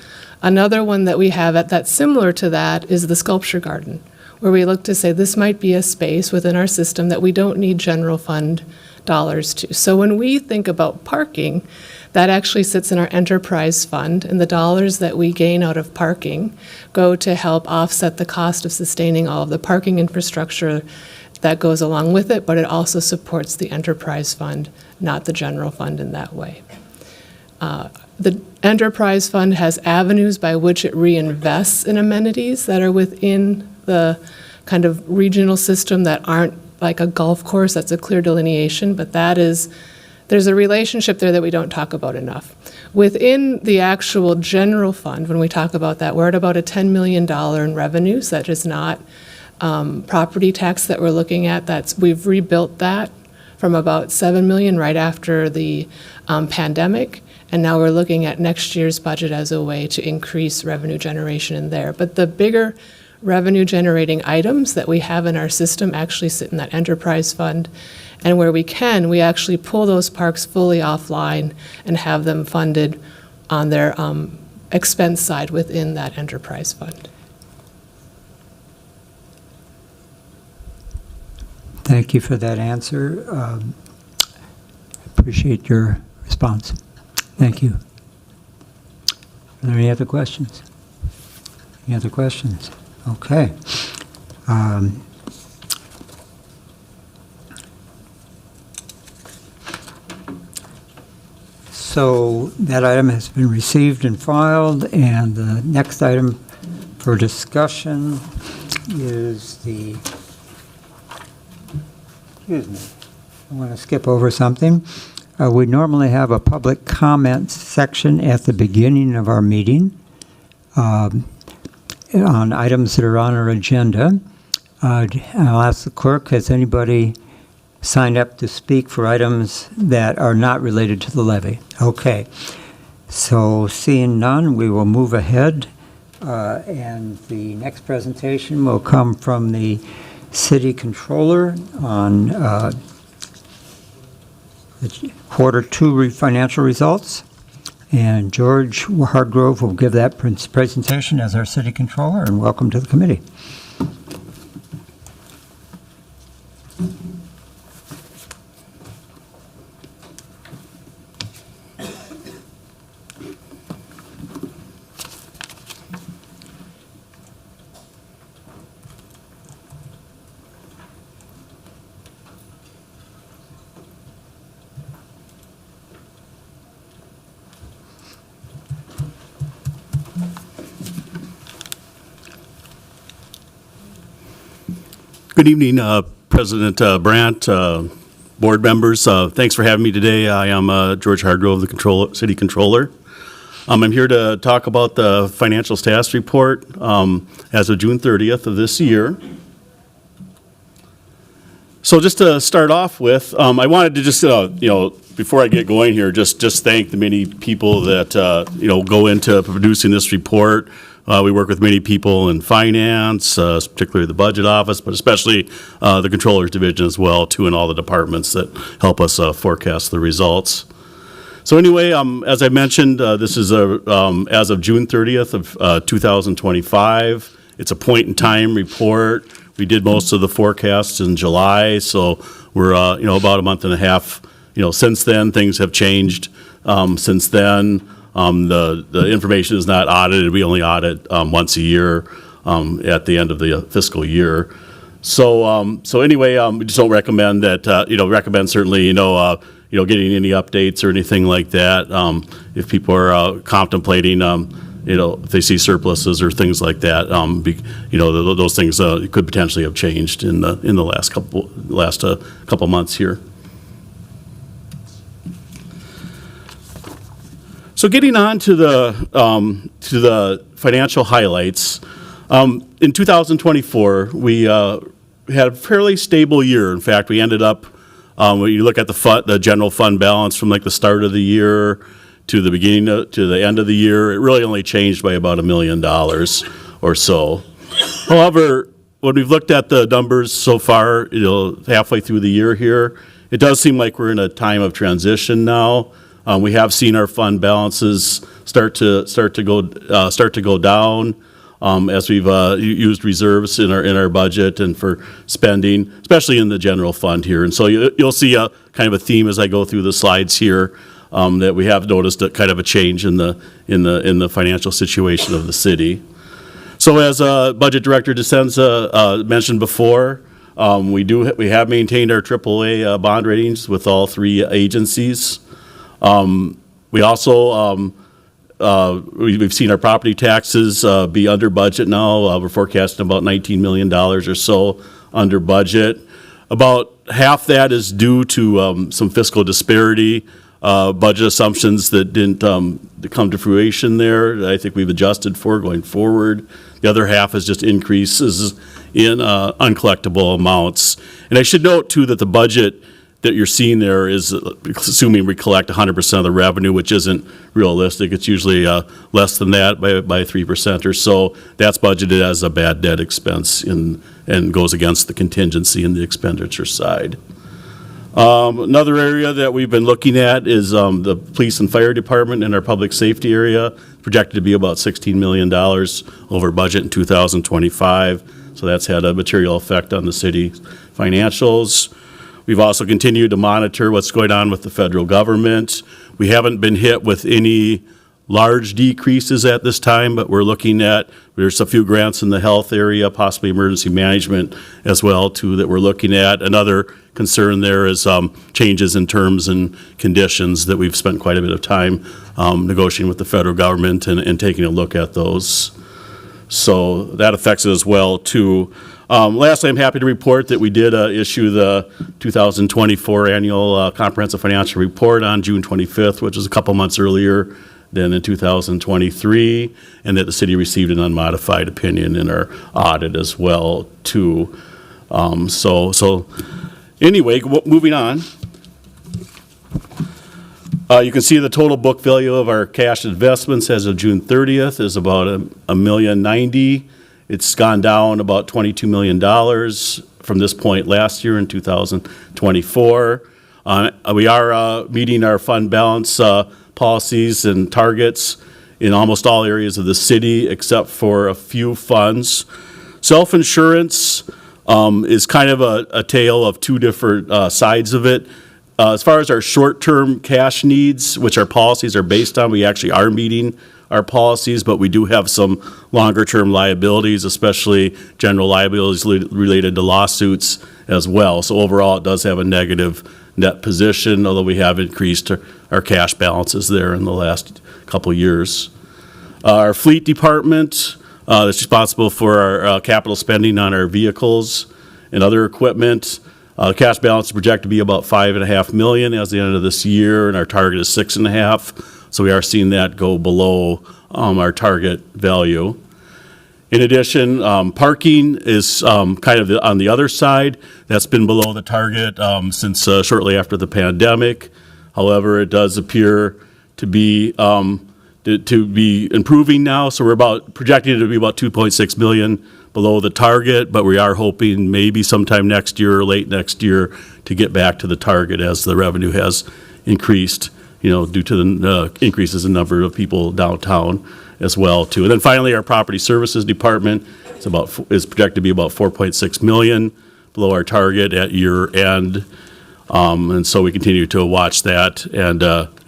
Speaker 12: Another one that we have that's similar to that is the Sculpture Garden, where we look to say this might be a space within our system that we don't need general fund dollars to. So when we think about parking, that actually sits in our enterprise fund, and the dollars that we gain out of parking go to help offset the cost of sustaining all of the parking infrastructure that goes along with it, but it also supports the enterprise fund, not the general fund in that way. The enterprise fund has avenues by which it reinvests in amenities that are within the kind of regional system that aren't like a golf course. That's a clear delineation, but that is there's a relationship there that we don't talk about enough. Within the actual general fund, when we talk about that, we're at about a $10 million in revenues. That is not property tax that we're looking at. We've rebuilt that from about $7 million right after the pandemic, and now we're looking at next year's budget as a way to increase revenue generation in there. But the bigger revenue generating items that we have in our system actually sit in that enterprise fund, and where we can, we actually pull those parks fully offline and have them funded on their expense side within that enterprise fund.
Speaker 1: Thank you for that answer. Appreciate your response. Thank you. Are there any other questions? Any other questions? Okay. So that item has been received and filed, and the next item for discussion is the, excuse me, I want to skip over something. We normally have a public comments section at the beginning of our meeting on items that are on our agenda. I'll ask the clerk, has anybody signed up to speak for items that are not related to the levy? Okay. So seeing none, we will move ahead. And the next presentation will come from the City Controller on the Q2 financial results. And George Hardgrove will give that presentation as our City Controller, and welcome to the committee.
Speaker 13: Good evening, President Brandt, board members. Thanks for having me today. I am George Hardgrove, the City Controller. I'm here to talk about the financial status report as of June 30th of this year. So just to start off with, I wanted to just, before I get going here, just thank the many people that, go into producing this report. We work with many people in finance, particularly the budget office, but especially the controller's division as well, too, and all the departments that help us forecast the results. So anyway, as I mentioned, this is as of June 30th of 2025. It's a point-in-time report. We did most of the forecasts in July, so we're about a month and a half. Since then, things have changed. Since then. The information is not audited. We only audit once a year at the end of the fiscal year. So anyway, we just don't recommend that. Recommend certainly getting any updates or anything like that. If people are contemplating, if they see surpluses or things like that, those things could potentially have changed in the last couple months here. So getting on to the financial highlights, in 2024 we had a fairly stable year. In fact, we ended up when you look at the general fund balance from like the start of the year to the beginning to the end of the year, it really only changed by about $1 million or so. However, when we've looked at the numbers so far, halfway through the year here, it does seem like we're in a time of transition now. We have seen our fund balances start to go down as we've used reserves in our budget and for spending, especially in the general fund here. And so you'll see a kind of a theme as I go through the slides here that we have noticed a kind of a change in the financial situation of the city. So as Budget Director DeSenza mentioned before, we have maintained our AAA bond ratings with all three agencies. We also, we've seen our property taxes be under budget now. We're forecasting about $19 million or so under budget. About half that is due to some fiscal disparity, budget assumptions that didn't come to fruition there, that I think we've adjusted for going forward. The other half is just increases in uncollectible amounts. And I should note, too, that the budget that you're seeing there is assuming we collect 100% of the revenue, which isn't realistic. It's usually less than that by 3% or so. That's budgeted as a bad debt expense and goes against the contingency in the expenditure side. Another area that we've been looking at is the police and fire department in our public safety area, projected to be about $16 million over budget in 2025. So that's had a material effect on the city financials. We've also continued to monitor what's going on with the federal government. We haven't been hit with any large decreases at this time, but we're looking at, there's a few grants in the health area, possibly emergency management as well, too, that we're looking at. Another concern there is changes in terms and conditions that we've spent quite a bit of time negotiating with the federal government and taking a look at those. So that affects it as well, too. Lastly, I'm happy to report that we did issue the 2024 annual comprehensive financial report on June 25th, which is a couple months earlier than in 2023, and that the city received an unmodified opinion in our audit as well, too. So anyway, moving on. You can see the total book value of our cash investments as of June 30th is about $1,090,000. It's gone down about $22 million from this point last year in 2024. We are meeting our fund balance policies and targets in almost all areas of the city except for a few funds. Self-insurance is kind of a tale of two different sides of it. As far as our short-term cash needs, which our policies are based on, we actually are meeting our policies, but we do have some longer-term liabilities, especially general liabilities related to lawsuits as well. So overall, it does have a negative net position, although we have increased our cash balances there in the last couple of years. Our fleet department is responsible for our capital spending on our vehicles and other equipment. Cash balance is projected to be about $5.5 million as the end of this year, and our target is $6.5 million. So we are seeing that go below our target value. In addition, parking is kind of on the other side. That's been below the target since shortly after the pandemic. However, it does appear to be improving now. So we're projecting it to be about $2.6 million below the target, but we are hoping maybe sometime next year or late next year to get back to the target as the revenue has increased, due to the increases in number of people downtown as well, too. And then finally, our property services department is projected to be about $4.6 million below our target at year end. And so we continue to watch that and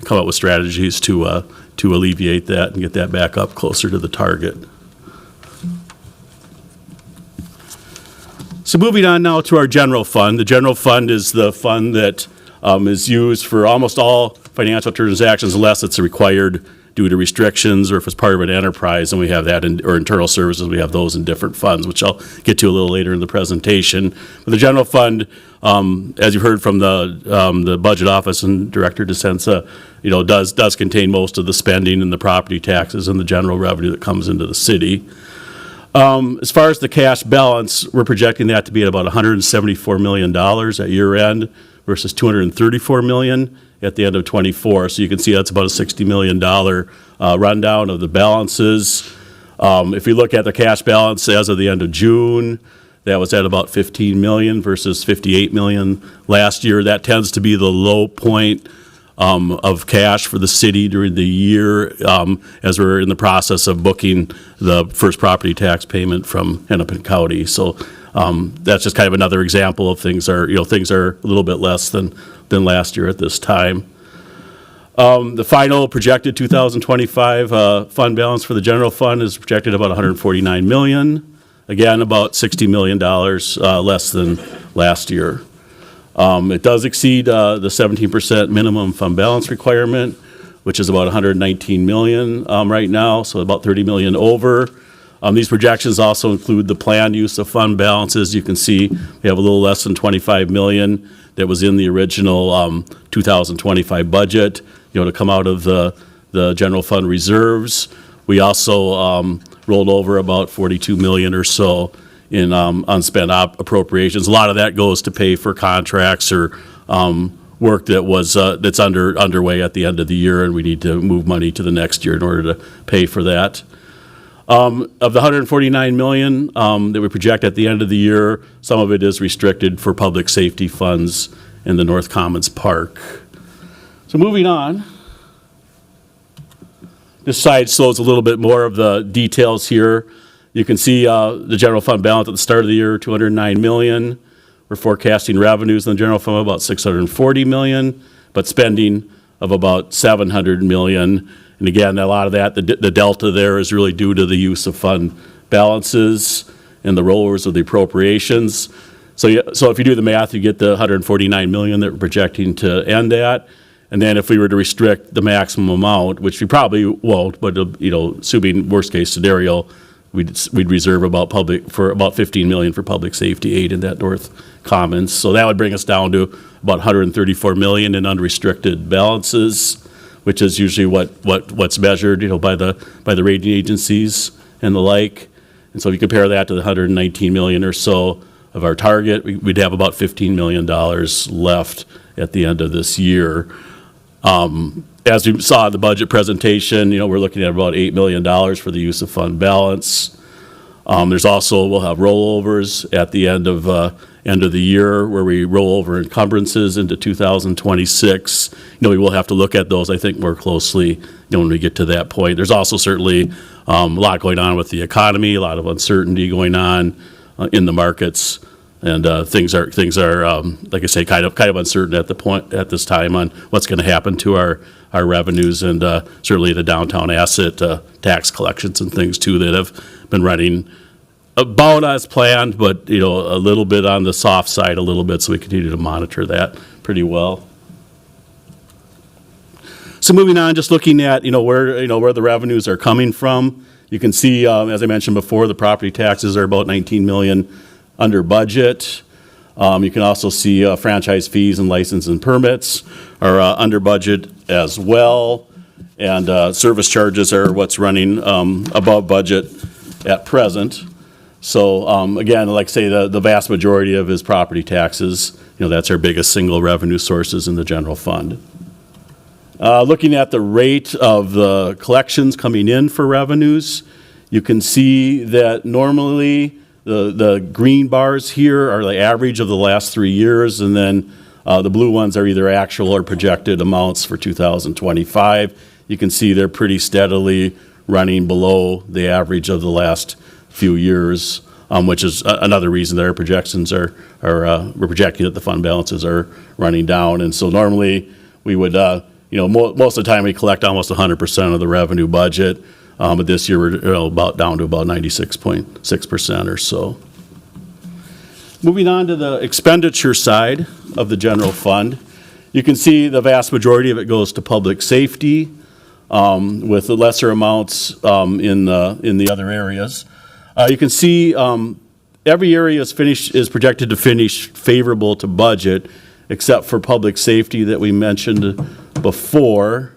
Speaker 13: come up with strategies to alleviate that and get that back up closer to the target. So moving on now to our general fund. The general fund is the fund that is used for almost all financial transactions unless it's required due to restrictions or if it's part of an enterprise, and we have that or internal services, we have those in different funds, which I'll get to a little later in the presentation. But the general fund, as you heard from the budget office and Director DeSenza, does contain most of the spending and the property taxes and the general revenue that comes into the city. As far as the cash balance, we're projecting that to be at about $174 million at year end versus $234 million at the end of '24. So you can see that's about a $60 million rundown of the balances. If we look at the cash balance as of the end of June, that was at about $15 million versus $58 million last year. That tends to be the low point of cash for the city during the year as we're in the process of booking the first property tax payment from Hennepin County. So that's just kind of another example of things are a little bit less than last year at this time. The final projected 2025 fund balance for the general fund is projected about $149 million. Again, about $60 million less than last year. It does exceed the 17% minimum fund balance requirement, which is about $119 million right now, so about $30 million over. These projections also include the planned use of fund balances. You can see we have a little less than 25 million that was in the original 2025 budget, to come out of the general fund reserves. We also rolled over about 42 million or so in unspent appropriations. A lot of that goes to pay for contracts or work that's underway at the end of the year, and we need to move money to the next year in order to pay for that. Of the 149 million that we project at the end of the year, some of it is restricted for public safety funds in the North Commons Park. So moving on. This slide shows a little bit more of the details here. You can see the general fund balance at the start of the year, 209 million. We're forecasting revenues in the general fund of about 640 million, but spending of about 700 million. And again, a lot of that, the delta there is really due to the use of fund balances and the rollovers of the appropriations. So if you do the math, you get the 149 million that we're projecting to end at. And then if we were to restrict the maximum amount, which we probably won't, but assuming worst case scenario, we'd reserve about 15 million for public safety aid in that North Commons. So that would bring us down to about 134 million in unrestricted balances, which is usually what's measured, by the rating agencies and the like. And so if you compare that to the 119 million or so of our target, we'd have about $15 million left at the end of this year. As we saw in the budget presentation, we're looking at about $8 million for the use of fund balance. We'll have rollovers at the end of the year where we roll over encumbrances into 2026. We will have to look at those, I think, more closely when we get to that point. There's also certainly a lot going on with the economy, a lot of uncertainty going on in the markets. And things are like I say, kind of uncertain at this time on what's going to happen to our revenues, and certainly the downtown asset tax collections and things too that have been running about as planned, but a little bit on the soft side a little bit. So we continue to monitor that pretty well. So moving on, just looking at where the revenues are coming from. You can see, as I mentioned before, the property taxes are about 19 million under budget. You can also see franchise fees and license and permits are under budget as well. And service charges are what's running above budget at present. So again, like I say, the vast majority of his property taxes, that's our biggest single revenue sources in the general fund. Looking at the rate of the collections coming in for revenues, you can see that normally the green bars here are the average of the last 3 years, and then the blue ones are either actual or projected amounts for 2025. You can see they're pretty steadily running below the average of the last few years, which is another reason that our projections we're projecting that the fund balances are running down. And so normally we would, most of the time we collect almost 100% of the revenue budget. But this year we're down to about 96.6% or so. Moving on to the expenditure side of the general fund, you can see the vast majority of it goes to public safety, with the lesser amounts in the other areas. You can see every area is projected to finish favorable to budget, except for public safety that we mentioned before.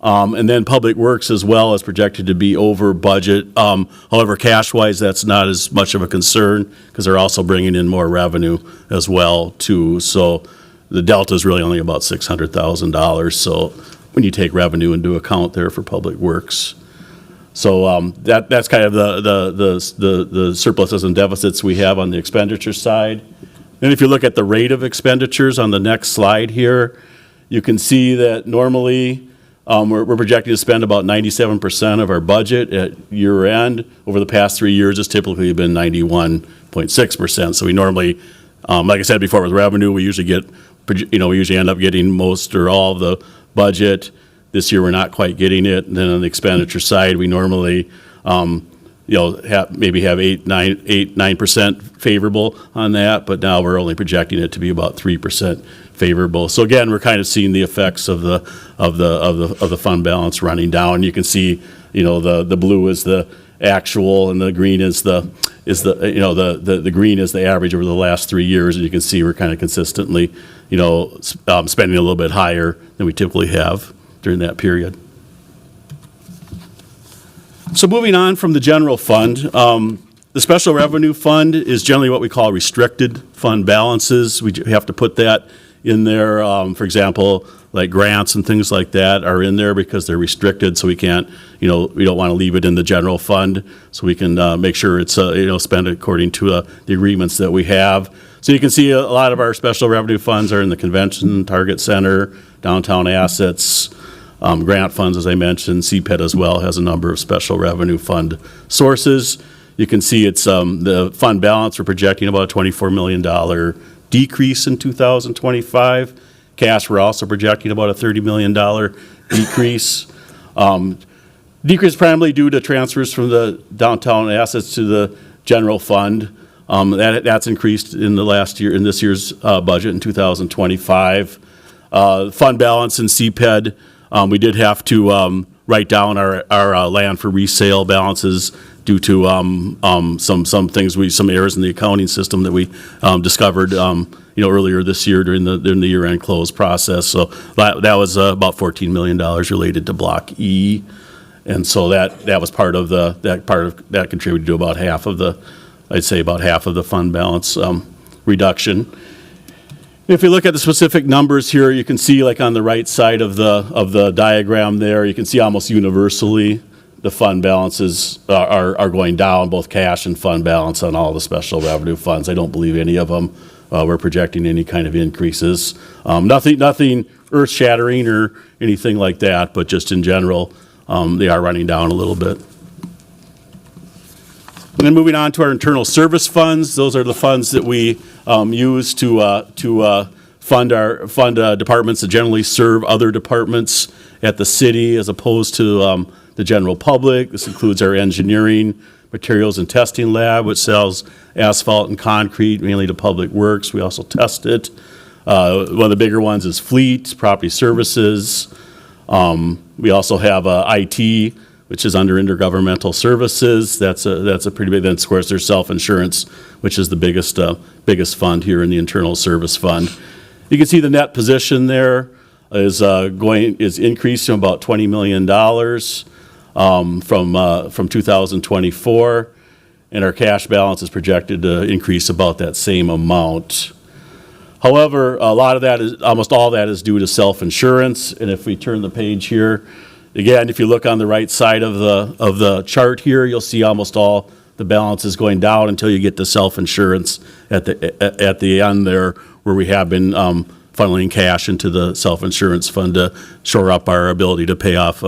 Speaker 13: And then Public Works as well is projected to be over budget. However, cash-wise, that's not as much of a concern because they're also bringing in more revenue as well, too. So the delta is really only about $600,000. So when you take revenue into account there for Public Works. So that's kind of the surpluses and deficits we have on the expenditure side. Then if you look at the rate of expenditures on the next slide here, you can see that normally we're projecting to spend about 97% of our budget at year end. Over the past 3 years, it's typically been 91.6%. So we normally, like I said before, with revenue, we usually end up getting most or all of the budget. This year, we're not quite getting it. And then on the expenditure side, we normally, maybe have 9% favorable on that, but now we're only projecting it to be about 3% favorable. So again, we're kind of seeing the effects of the fund balance running down. You can see, the blue is the actual, and the green is the green is the average over the last 3 years, and you can see we're kind of consistently, spending a little bit higher than we typically have during that period. So moving on from the general fund, the special revenue fund is generally what we call restricted fund balances. We have to put that in there. For example, like grants and things like that are in there because they're restricted, so we can't, we don't want to leave it in the general fund, so we can make sure it's, spent according to the agreements that we have. So you can see a lot of our special revenue funds are in the convention, Target Center, downtown assets, grant funds, as I mentioned. CPED as well has a number of special revenue fund sources. You can see it's the fund balance, we're projecting about a $24 million decrease in 2025. Cash, we're also projecting about a $30 million decrease. Decrease primarily due to transfers from the downtown assets to the general fund. That's increased in the last year, in this year's budget in 2025. Fund balance in CPED, we did have to write down our land for resale balances due to some things, some errors in the accounting system that we discovered earlier this year during the year-end close process. So that was about $14 million related to Block E, and so that was part of that contributed to about half of the fund balance reduction. If you look at the specific numbers here, you can see, like on the right side of the diagram there, you can see almost universally the fund balances are going down, both cash and fund balance on all the special revenue funds. I don't believe any of them we're projecting any kind of increases. Nothing earth-shattering or anything like that, but just in general, they are running down a little bit. And then moving on to our internal service funds, those are the funds that we use to fund departments that generally serve other departments at the city as opposed to the general public. This includes our engineering, materials and testing lab, which sells asphalt and concrete, mainly to public works. We also test it. One of the bigger ones is fleet, property services. We also have IT, which is under intergovernmental services. That's a pretty big. Then of course there's self-insurance, which is the biggest fund here in the internal service fund. You can see the net position there is increasing about $20 million from 2024, and our cash balance is projected to increase about that same amount. However, almost all that is due to self-insurance, and if we turn the page here, again, if you look on the right side of the chart here, you'll see almost all the balance is going down until you get to self-insurance at the end there, where we have been funneling cash into the self-insurance fund to shore up our ability to pay off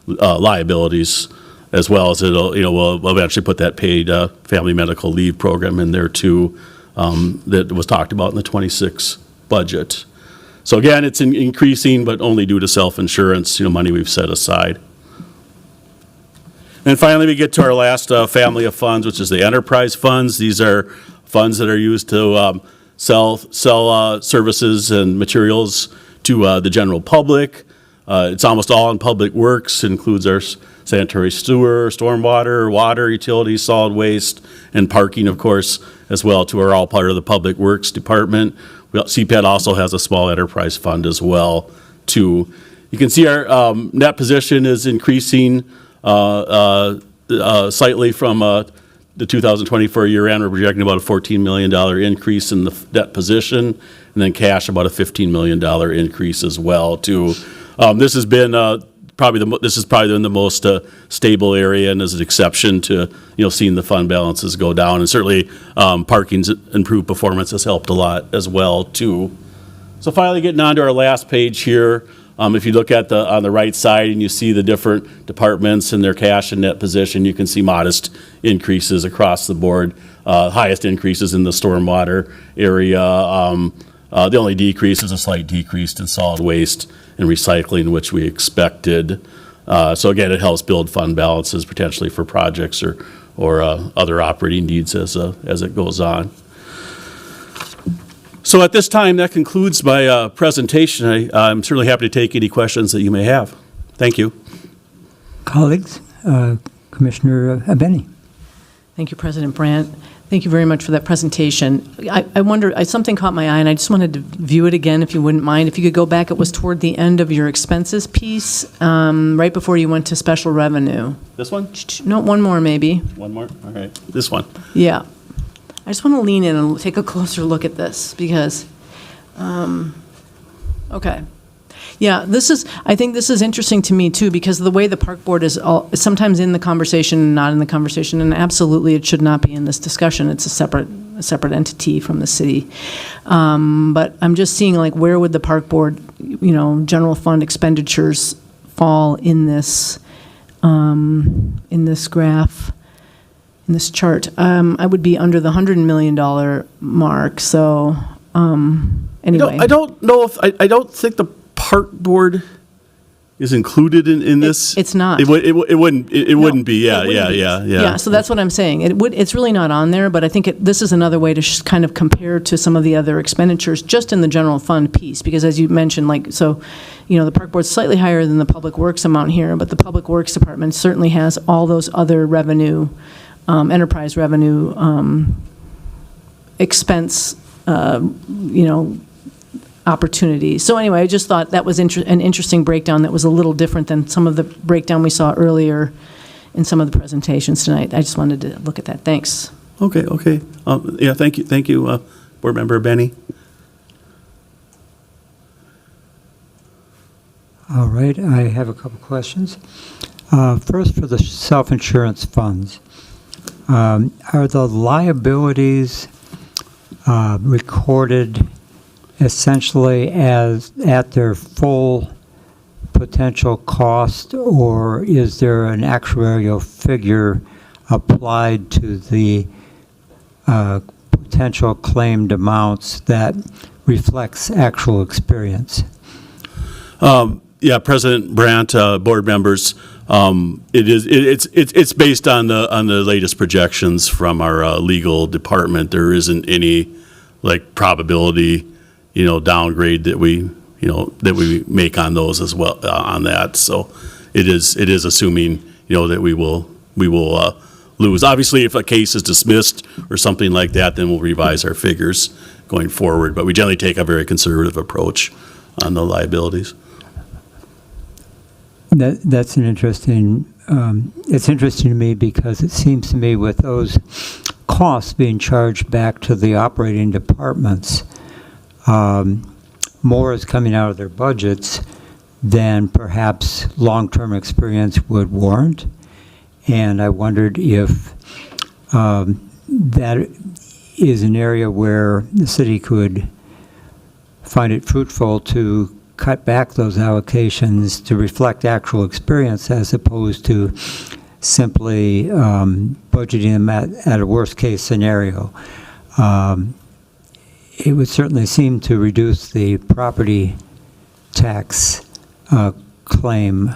Speaker 13: liabilities, as well as we'll eventually put that paid family medical leave program in there too, that was talked about in the 26 budget. So again, it's increasing, but only due to self-insurance, money we've set aside. And finally, we get to our last family of funds, which is the enterprise funds. These are funds that are used to sell services and materials to the general public. It's almost all in public works. It includes our sanitary sewer, stormwater, water, utilities, solid waste, and parking, of course, as well, too, are all part of the public works department. CPED also has a small enterprise fund as well, too. You can see our net position is increasing slightly from the 2024 year end. We're projecting about a $14 million increase in the net position, and then cash about a $15 million increase as well, too. This has been probably the most stable area, and is an exception to seeing the fund balances go down. And certainly parking's improved performance has helped a lot as well too. So finally, getting on to our last page here, if you look at on the right side and you see the different departments and their cash and net position, you can see modest increases across the board. Highest increases in the stormwater area. The only decrease is a slight decrease in solid waste and recycling, which we expected. So again, it helps build fund balances potentially for projects or other operating needs as it goes on. So at this time, that concludes my presentation. I'm certainly happy to take any questions that you may have. Thank you.
Speaker 1: Colleagues, Commissioner Benny.
Speaker 14: Thank you, President Brandt. Thank you very much for that presentation. I wonder, something caught my eye, and I just wanted to view it again, if you wouldn't mind. If you could go back, it was toward the end of your expenses piece, right before you went to special revenue.
Speaker 13: This one?
Speaker 14: No, one more, maybe.
Speaker 13: One more? All right. This one.
Speaker 14: Yeah. I just want to lean in and take a closer look at this, because, okay. Yeah, I think this is interesting to me, too, because of the way the park board is sometimes in the conversation and not in the conversation, and absolutely it should not be in this discussion. It's a separate entity from the city. But I'm just seeing, like, where would the park board, general fund expenditures fall in this graph, in this chart? I would be under the $100 million mark, so anyway.
Speaker 13: I don't know if, I don't think the park board is included in this.
Speaker 14: It's not.
Speaker 13: It wouldn't be, yeah.
Speaker 14: Yeah, so that's what I'm saying. It's really not on there, but I think this is another way to kind of compare to some of the other expenditures just in the general fund piece, because as you mentioned, the park board's slightly higher than the public works amount here, but the public works department certainly has all those other revenue, enterprise revenue, expense, opportunities. So anyway, I just thought that was an interesting breakdown that was a little different than some of the breakdown we saw earlier in some of the presentations tonight. I just wanted to look at that. Thanks.
Speaker 13: Okay. Yeah, thank you, Board Member Benny.
Speaker 1: All right, I have a couple questions. First, for the self-insurance funds, are the liabilities recorded essentially as at their full potential cost, or is there an actuarial figure applied to the potential claimed amounts that reflects actual experience?
Speaker 13: Yeah, President Brandt, board members, it's based on the latest projections from our legal department. There isn't any probability downgrade that we make on those as well, on that. So it is assuming, that we will lose. Obviously, if a case is dismissed or something like that, then we'll revise our figures going forward. But we generally take a very conservative approach on the liabilities.
Speaker 1: That's an interesting, it's interesting to me because it seems to me with those costs being charged back to the operating departments, more is coming out of their budgets than perhaps long-term experience would warrant. And I wondered if that is an area where the city could find it fruitful to cut back those allocations to reflect actual experience as opposed to simply budgeting them at a worst-case scenario. It would certainly seem to reduce the property tax claim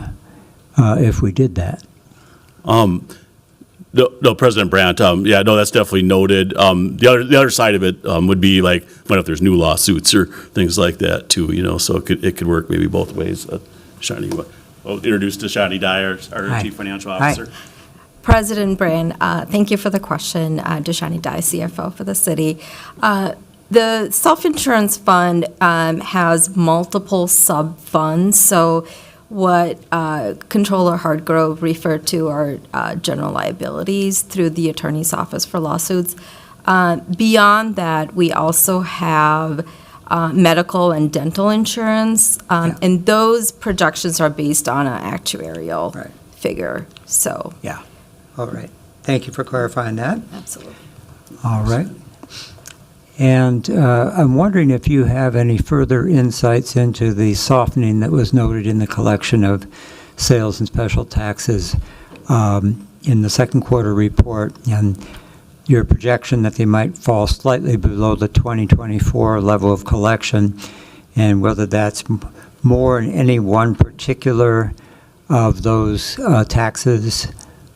Speaker 1: if we did that.
Speaker 13: No, President Brandt, that's definitely noted. The other side of it would be what if there's new lawsuits or things like that too, so it could work maybe both ways. Shani, I'll introduce Deshani Dyer, our
Speaker 15: Hi.
Speaker 13: Chief Financial Officer.
Speaker 15: Hi. President Brandt, thank you for the question. Deshani Dye, CFO for the city. The self-insurance fund has multiple sub-funds, so what Controller Hardgrove referred to are general liabilities through the Attorney's Office for Lawsuits. Beyond that, we also have medical and dental insurance, and those projections are based on an actuarial figure. So,
Speaker 1: yeah. All right. Thank you for clarifying that.
Speaker 15: Absolutely.
Speaker 1: All right. And I'm wondering if you have any further insights into the softening that was noted in the collection of sales and special taxes in the second quarter report, and your projection that they might fall slightly below the 2024 level of collection, and whether that's more in any one particular of those taxes.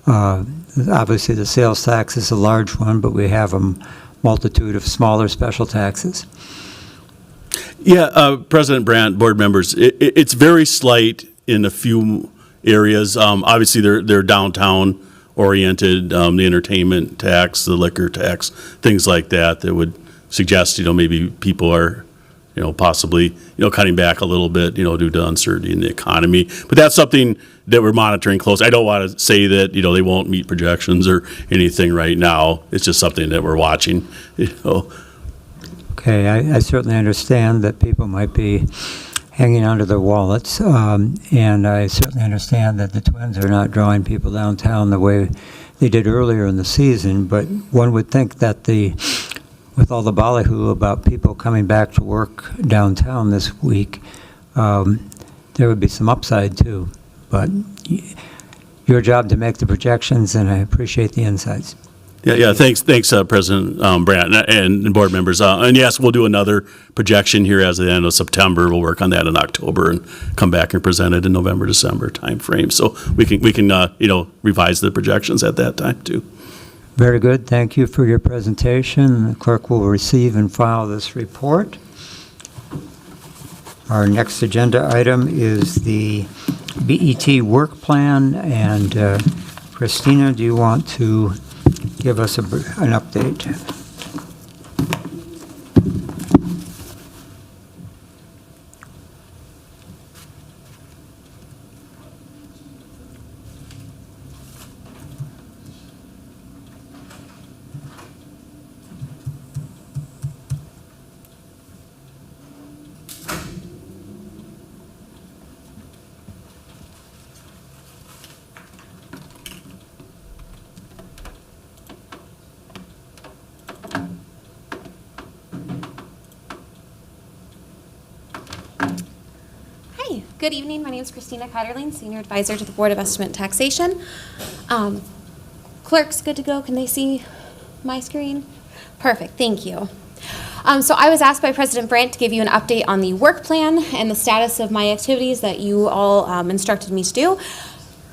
Speaker 1: Obviously, the sales tax is a large one, but we have a multitude of smaller special taxes.
Speaker 13: Yeah, President Brandt, board members, it's very slight in a few areas. Obviously, they're downtown oriented, the entertainment tax, the liquor tax, things like that, that would suggest, maybe people are, possibly, cutting back a little bit, due to uncertainty in the economy. But that's something that we're monitoring close. I don't want to say that, they won't meet projections or anything right now. It's just something that we're watching,
Speaker 1: Okay, I certainly understand that people might be hanging onto their wallets, and I certainly understand that the Twins are not drawing people downtown the way they did earlier in the season, but one would think that with all the ballyhoo about people coming back to work downtown this week, there would be some upside too. But your job to make the projections, and I appreciate the insights.
Speaker 13: Yeah. Thanks, President Brandt and board members. And yes, we'll do another projection here as of the end of September. We'll work on that in October and come back and present it in November, December timeframe. So we can revise the projections at that time too.
Speaker 1: Very good. Thank you for your presentation. The clerk will receive and file this report. Our next agenda item is the BET work plan. And Christina, do you want to give us an update?
Speaker 16: Good evening. My name is Christina Keiderling, Senior Advisor to the Board of Estimate and Taxation. Clerks, good to go. Can they see my screen? Perfect. Thank you. So I was asked by President Brandt to give you an update on the work plan and the status of my activities that you all instructed me to do.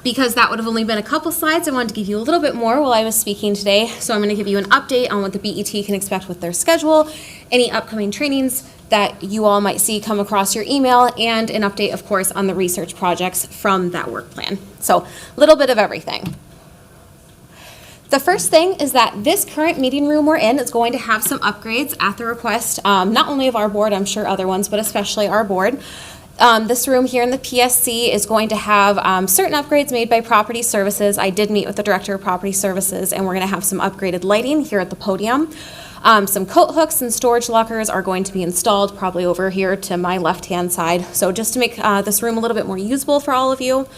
Speaker 16: Because that would have only been a couple slides, I wanted to give you a little bit more while I was speaking today. So I'm going to give you an update on what the BET can expect with their schedule, any upcoming trainings that you all might see come across your email, and an update, of course, on the research projects from that work plan. So a little bit of everything. The first thing is that this current meeting room we're in is going to have some upgrades at the request, not only of our board, I'm sure other ones, but especially our board. This room here in the PSC is going to have certain upgrades made by Property Services. I did meet with the Director of Property Services, and we're going to have some upgraded lighting here at the podium. Some coat hooks and storage lockers are going to be installed probably over here to my left-hand side. So just to make this room a little bit more usable for all of you.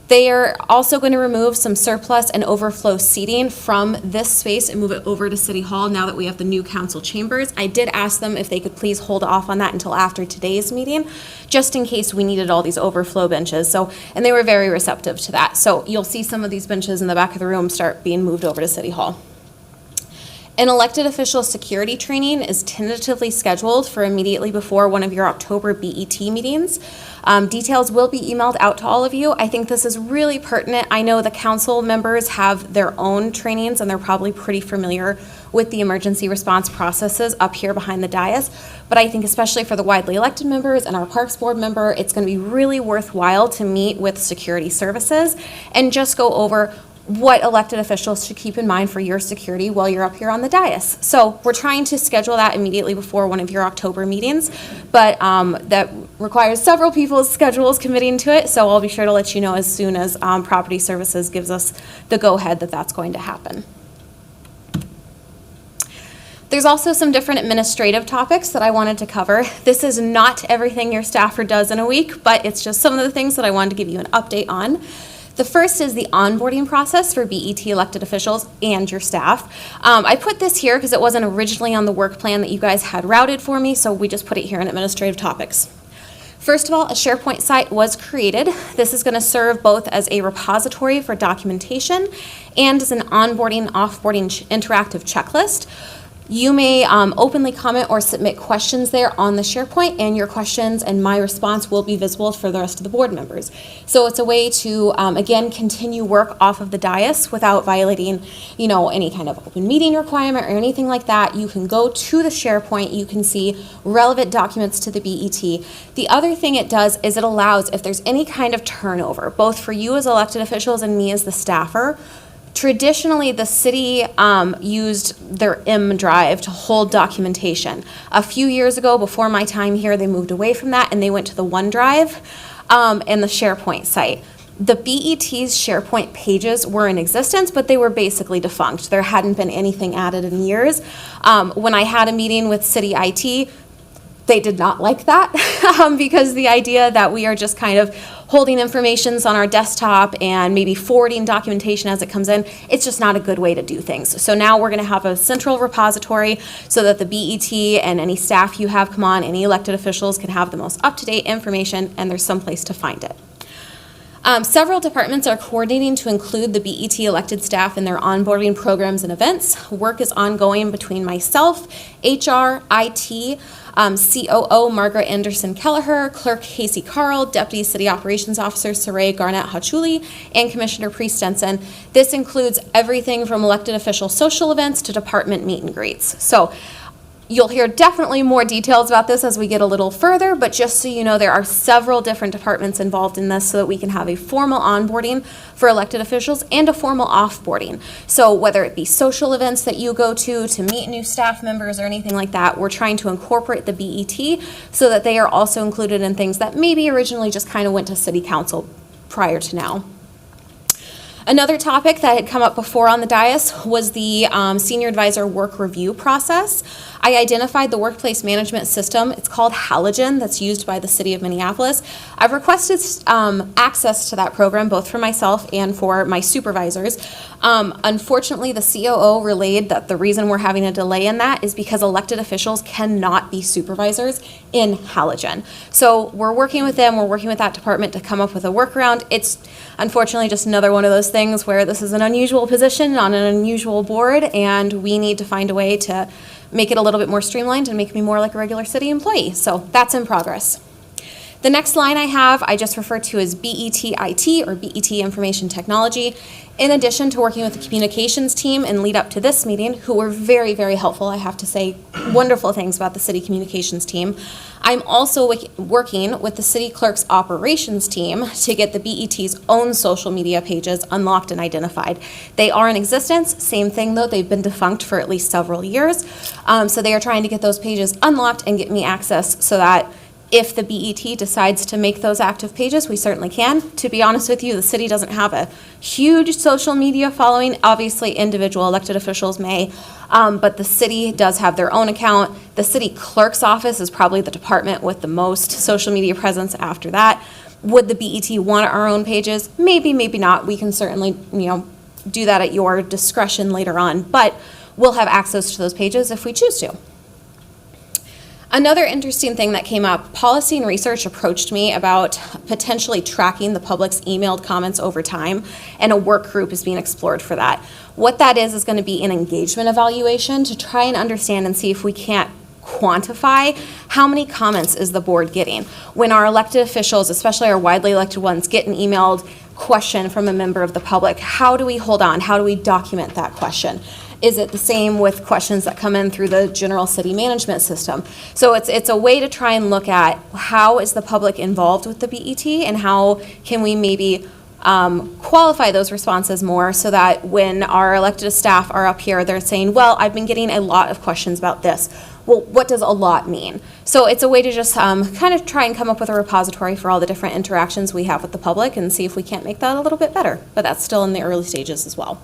Speaker 16: They are also going to remove some surplus and overflow seating from this space and move it over to City Hall now that we have the new council chambers. I did ask them if they could please hold off on that until after today's meeting, just in case we needed all these overflow benches. And they were very receptive to that. So you'll see some of these benches in the back of the room start being moved over to City Hall. An elected official security training is tentatively scheduled for immediately before one of your October BET meetings. Details will be emailed out to all of you. I think this is really pertinent. I know the council members have their own trainings and they're probably pretty familiar with the emergency response processes up here behind the dais. But I think especially for the widely elected members and our Parks Board member, it's going to be really worthwhile to meet with security services and just go over what elected officials should keep in mind for your security while you're up here on the dais. So we're trying to schedule that immediately before one of your October meetings, but that requires several people's schedules committing to it, so I'll be sure to let you know as soon as Property Services gives us the go-ahead that that's going to happen. There's also some different administrative topics that I wanted to cover. This is not everything your staffer does in a week, but it's just some of the things that I wanted to give you an update on. The first is the onboarding process for BET elected officials and your staff. I put this here because it wasn't originally on the work plan that you guys had routed for me, so we just put it here in administrative topics. First of all, a SharePoint site was created. This is going to serve both as a repository for documentation and as an onboarding, offboarding interactive checklist. You may openly comment or submit questions there on the SharePoint, and your questions and my response will be visible for the rest of the board members. So it's a way to, again, continue work off of the dais without violating, any kind of open meeting requirement or anything like that. You can go to the SharePoint, you can see relevant documents to the BET. The other thing it does is it allows, if there's any kind of turnover, both for you as elected officials and me as the staffer, Traditionally, the city used their M drive to hold documentation. A few years ago, before my time here, they moved away from that and they went to the OneDrive and the SharePoint site. The BET's SharePoint pages were in existence, but they were basically defunct. There hadn't been anything added in years. When I had a meeting with City IT, they did not like that because the idea that we are just kind of holding informations on our desktop and maybe forwarding documentation as it comes in, it's just not a good way to do things. So now we're going to have a central repository so that the BET and any staff you have come on, any elected officials can have the most up-to-date information, and there's some place to find it. Several departments are coordinating to include the BET elected staff in their onboarding programs and events. Work is ongoing between myself, HR, IT, COO Margaret Anderson Kelleher, Clerk Casey Carl, Deputy City Operations Officer Saray Garnett Hachuli, and Commissioner Priest Stenson. This includes everything from elected official social events to department meet and greets. So you'll hear definitely more details about this as we get a little further, but just so you know, there are several different departments involved in this so that we can have a formal onboarding for elected officials and a formal offboarding. So whether it be social events that you go to meet new staff members or anything like that, we're trying to incorporate the BET so that they are also included in things that maybe originally just kind of went to City Council prior to now. Another topic that had come up before on the dais was the senior advisor work review process. I identified the workplace management system. It's called Halogen, that's used by the city of Minneapolis. I've requested access to that program, both for myself and for my supervisors. Unfortunately, the COO relayed that the reason we're having a delay in that is because elected officials cannot be supervisors in Halogen. So we're working with them, we're working with that department to come up with a workaround. It's unfortunately just another one of those things where this is an unusual position on an unusual board, and we need to find a way to make it a little bit more streamlined and make me more like a regular city employee. So that's in progress. The next line I have, I just refer to as BET-IT or BET Information Technology. In addition to working with the communications team and lead up to this meeting, who were very, very helpful, I have to say wonderful things about the city communications team, I'm also working with the city clerk's operations team to get the BET's own social media pages unlocked and identified. They are in existence, same thing though, they've been defunct for at least several years. So they are trying to get those pages unlocked and get me access so that if the BET decides to make those active pages, we certainly can. To be honest with you, the city doesn't have a huge social media following. Obviously, individual elected officials may, but the city does have their own account. The city clerk's office is probably the department with the most social media presence after that. Would the BET want our own pages? Maybe, maybe not. We can certainly, do that at your discretion later on, but we'll have access to those pages if we choose to. Another interesting thing that came up, Policy and Research approached me about potentially tracking the public's emailed comments over time, and a work group is being explored for that. What that is going to be an engagement evaluation to try and understand and see if we can't quantify how many comments is the board getting. When our elected officials, especially our widely elected ones, get an emailed question from a member of the public, how do we hold on? How do we document that question? Is it the same with questions that come in through the general city management system? So it's a way to try and look at how is the public involved with the BET and how can we maybe qualify those responses more so that when our elected staff are up here, they're saying, well, I've been getting a lot of questions about this. Well, what does a lot mean? So it's a way to just kind of try and come up with a repository for all the different interactions we have with the public and see if we can't make that a little bit better. But that's still in the early stages as well.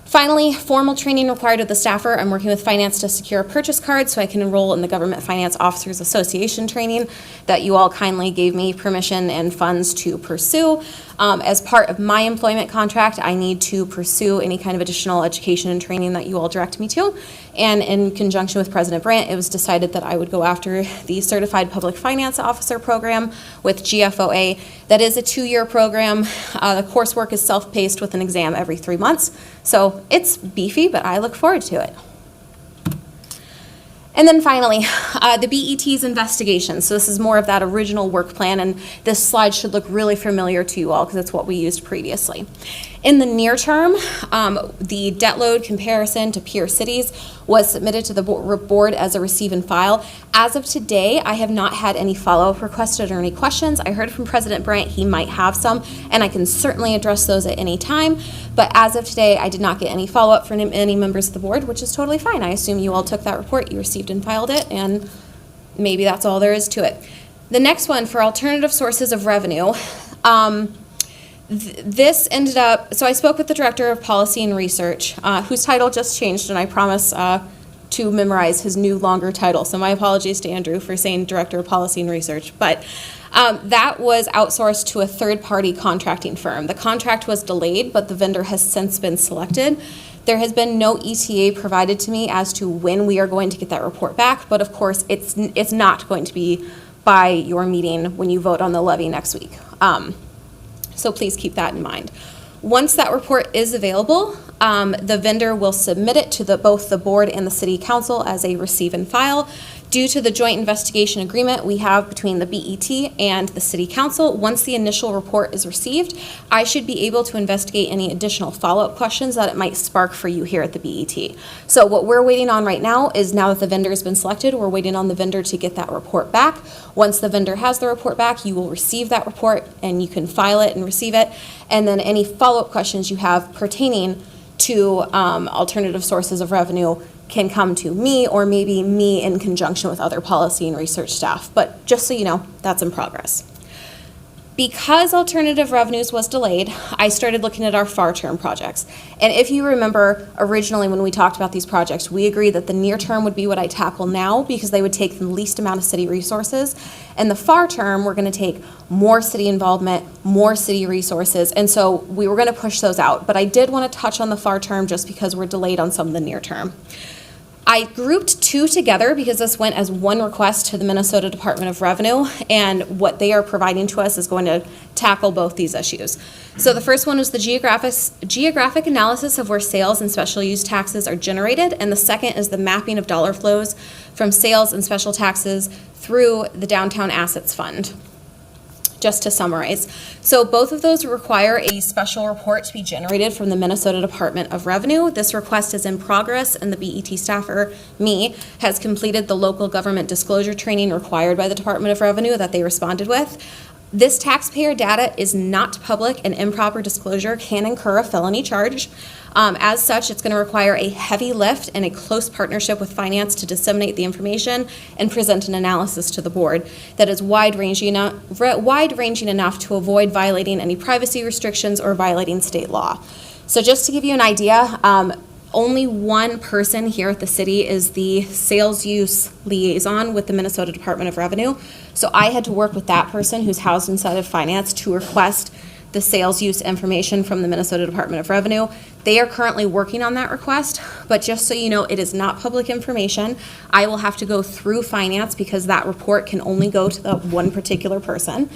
Speaker 16: Finally, formal training required of the staffer. I'm working with finance to secure a purchase card so I can enroll in the Government Finance Officers Association training that you all kindly gave me permission and funds to pursue. As part of my employment contract, I need to pursue any kind of additional education and training that you all direct me to. And in conjunction with President Brandt, it was decided that I would go after the Certified Public Finance Officer program with GFOA. That is a 2-year program. The coursework is self-paced with an exam every 3 months. So it's beefy, but I look forward to it. And then finally, the BET's investigation. So this is more of that original work plan, and this slide should look really familiar to you all because it's what we used previously. In the near term, the debt load comparison to peer cities was submitted to the board as a receive and file. As of today, I have not had any follow-up requested or any questions. I heard from President Brandt he might have some, and I can certainly address those at any time. But as of today, I did not get any follow-up from any members of the board, which is totally fine. I assume you all took that report, you received and filed it, and maybe that's all there is to it. The next one, for alternative sources of revenue, this ended up, so I spoke with the Director of Policy and Research, whose title just changed, and I promise to memorize his new longer title. So my apologies to Andrew for saying Director of Policy and Research. But that was outsourced to a third-party contracting firm. The contract was delayed, but the vendor has since been selected. There has been no ETA provided to me as to when we are going to get that report back, but of course, it's not going to be by your meeting when you vote on the levy next week. So please keep that in mind. Once that report is available, the vendor will submit it to both the board and the city council as a receive and file. Due to the joint investigation agreement we have between the BET and the city council, once the initial report is received, I should be able to investigate any additional follow-up questions that it might spark for you here at the BET. So what we're waiting on right now is, now that the vendor has been selected, we're waiting on the vendor to get that report back. Once the vendor has the report back, you will receive that report and you can file it and receive it. And then any follow-up questions you have pertaining to alternative sources of revenue can come to me, or maybe me in conjunction with other policy and research staff. But just so you know, that's in progress. Because alternative revenues was delayed, I started looking at our far-term projects. And if you remember, originally when we talked about these projects, we agreed that the near term would be what I tackle now because they would take the least amount of city resources. And the far term, we're gonna take more city involvement, more city resources. And so we were gonna push those out. But I did wanna touch on the far term just because we're delayed on some of the near term. I grouped two together because this went as one request to the Minnesota Department of Revenue, and what they are providing to us is going to tackle both these issues. So the first one was the geographic analysis of where sales and special use taxes are generated, and the second is the mapping of dollar flows from sales and special taxes through the Downtown Assets Fund. Just to summarize. So both of those require a special report to be generated from the Minnesota Department of Revenue. This request is in progress, and the BET staffer, me, has completed the local government disclosure training required by the Department of Revenue that they responded with. This taxpayer data is not public, and improper disclosure can incur a felony charge. As such, it's going to require a heavy lift and a close partnership with finance to disseminate the information and present an analysis to the board that is wide-ranging enough to avoid violating any privacy restrictions or violating state law. So just to give you an idea, only one person here at the city is the sales use liaison with the Minnesota Department of Revenue. So I had to work with that person who's housed inside of finance to request the sales use information from the Minnesota Department of Revenue. They are currently working on that request, but just so you know, it is not public information. I will have to go through finance because that report can only go to that one particular person.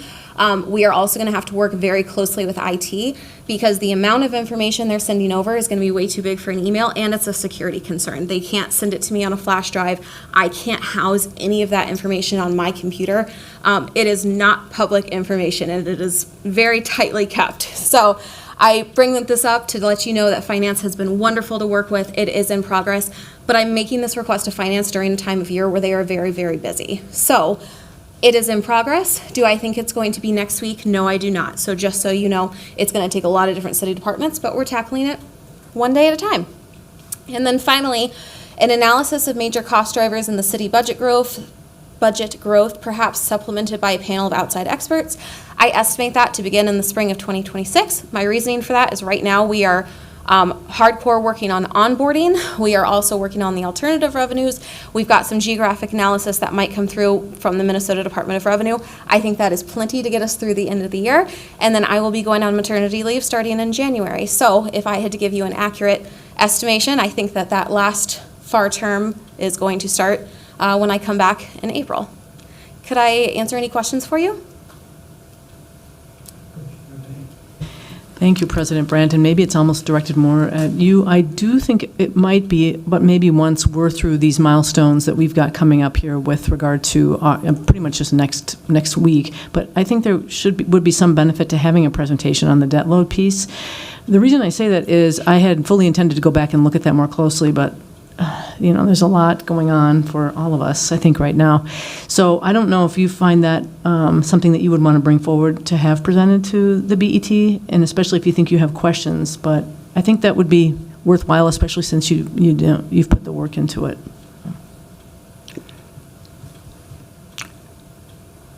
Speaker 16: We are also going to have to work very closely with IT because the amount of information they're sending over is going to be way too big for an email, and it's a security concern. They can't send it to me on a flash drive. I can't house any of that information on my computer. It is not public information, and it is very tightly kept. So I bring this up to let you know that finance has been wonderful to work with. It is in progress, but I'm making this request to finance during a time of year where they are very, very busy. So it is in progress. Do I think it's going to be next week? No, I do not. So just so you know, it's going to take a lot of different city departments, but we're tackling it one day at a time. And then finally, an analysis of major cost drivers in the city budget growth, perhaps supplemented by a panel of outside experts. I estimate that to begin in the spring of 2026. My reasoning for that is right now we are hardcore working on onboarding. We are also working on the alternative revenues. We've got some geographic analysis that might come through from the Minnesota Department of Revenue. I think that is plenty to get us through the end of the year. And then I will be going on maternity leave starting in January. So if I had to give you an accurate estimation, I think that that last far term is going to start when I come back in April. Could I answer any questions for you?
Speaker 14: Thank you, President Brandt, and maybe it's almost directed more at you. I do think it might be, but maybe once we're through these milestones that we've got coming up here with regard to pretty much just next week, but I think there would be some benefit to having a presentation on the debt load piece. The reason I say that is I had fully intended to go back and look at that more closely, but there's a lot going on for all of us, I think, right now. So I don't know if you find that something that you would want to bring forward to have presented to the BET, and especially if you think you have questions. But I think that would be worthwhile, especially since you've put the work into it.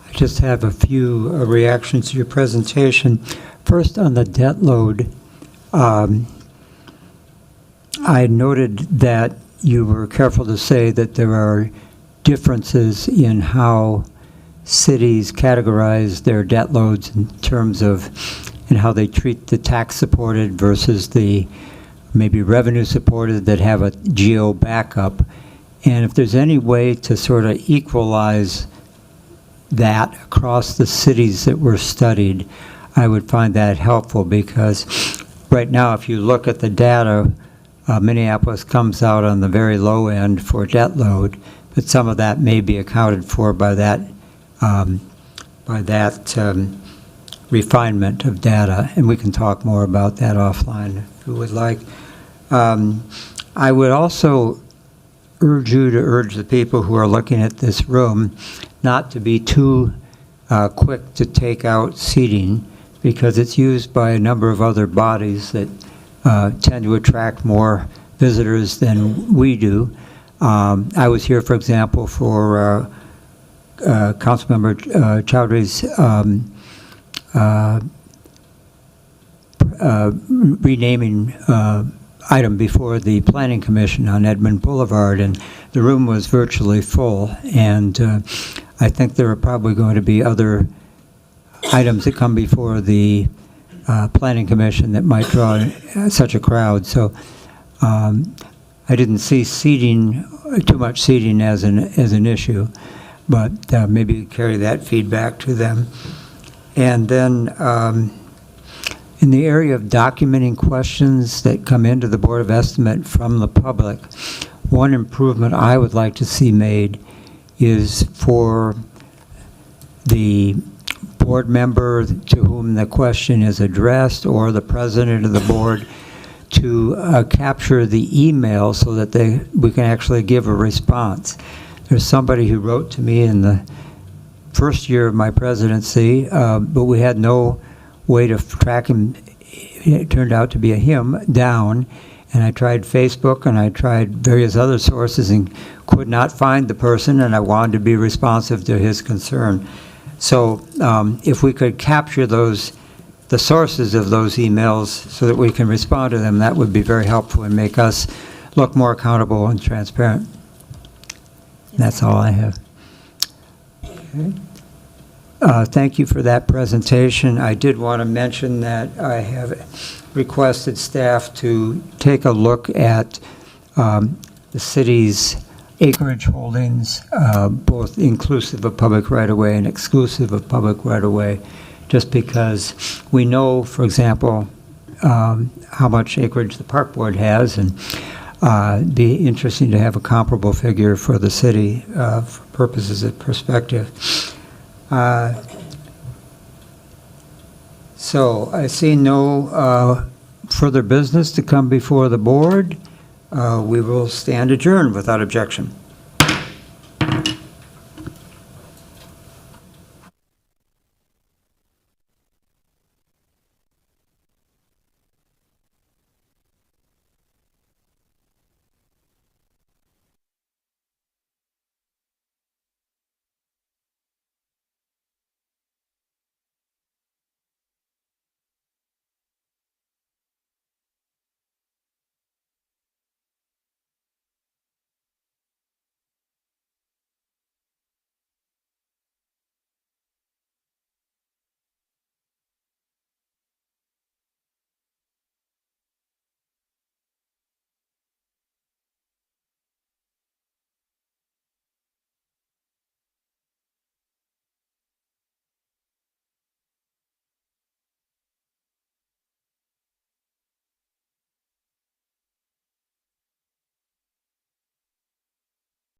Speaker 1: I just have a few reactions to your presentation. First, on the debt load, I noted that you were careful to say that there are differences in how cities categorize their debt loads in terms of and how they treat the tax-supported versus the maybe revenue-supported that have a geo backup. And if there's any way to sort of equalize that across the cities that were studied, I would find that helpful, because right now, if you look at the data, Minneapolis comes out on the very low end for debt load, but some of that may be accounted for by that refinement of data, and we can talk more about that offline if you would like. I would also urge you to urge the people who are looking at this room not to be too quick to take out seating, because it's used by a number of other bodies that tend to attract more visitors than we do. I was here, for example, for Councilmember Chowdhury's renaming item before the Planning Commission on Edmond Boulevard, and the room was virtually full. And I think there are probably going to be other items that come before the Planning Commission that might draw such a crowd. So I didn't see too much seating as an issue, but maybe carry that feedback to them. And then in the area of documenting questions that come into the Board of Estimate from the public, one improvement I would like to see made is for the board member to whom the question is addressed, or the president of the board, to capture the email so that we can actually give a response. There's somebody who wrote to me in the first year of my presidency, but we had no way to track him. It turned out to be a him down, and I tried Facebook and I tried various other sources and could not find the person, and I wanted to be responsive to his concern. So if we could capture the sources of those emails so that we can respond to them, that would be very helpful and make us look more accountable and transparent. That's all I have. Okay. Thank you for that presentation. I did want to mention that I have requested staff to take a look at the city's acreage holdings, both inclusive of public right-of-way and exclusive of public right-of-way, just because we know, for example, how much acreage the park board has, and it'd be interesting to have a comparable figure for the city for purposes of perspective. So I see no further business to come before the board. We will stand adjourned without objection.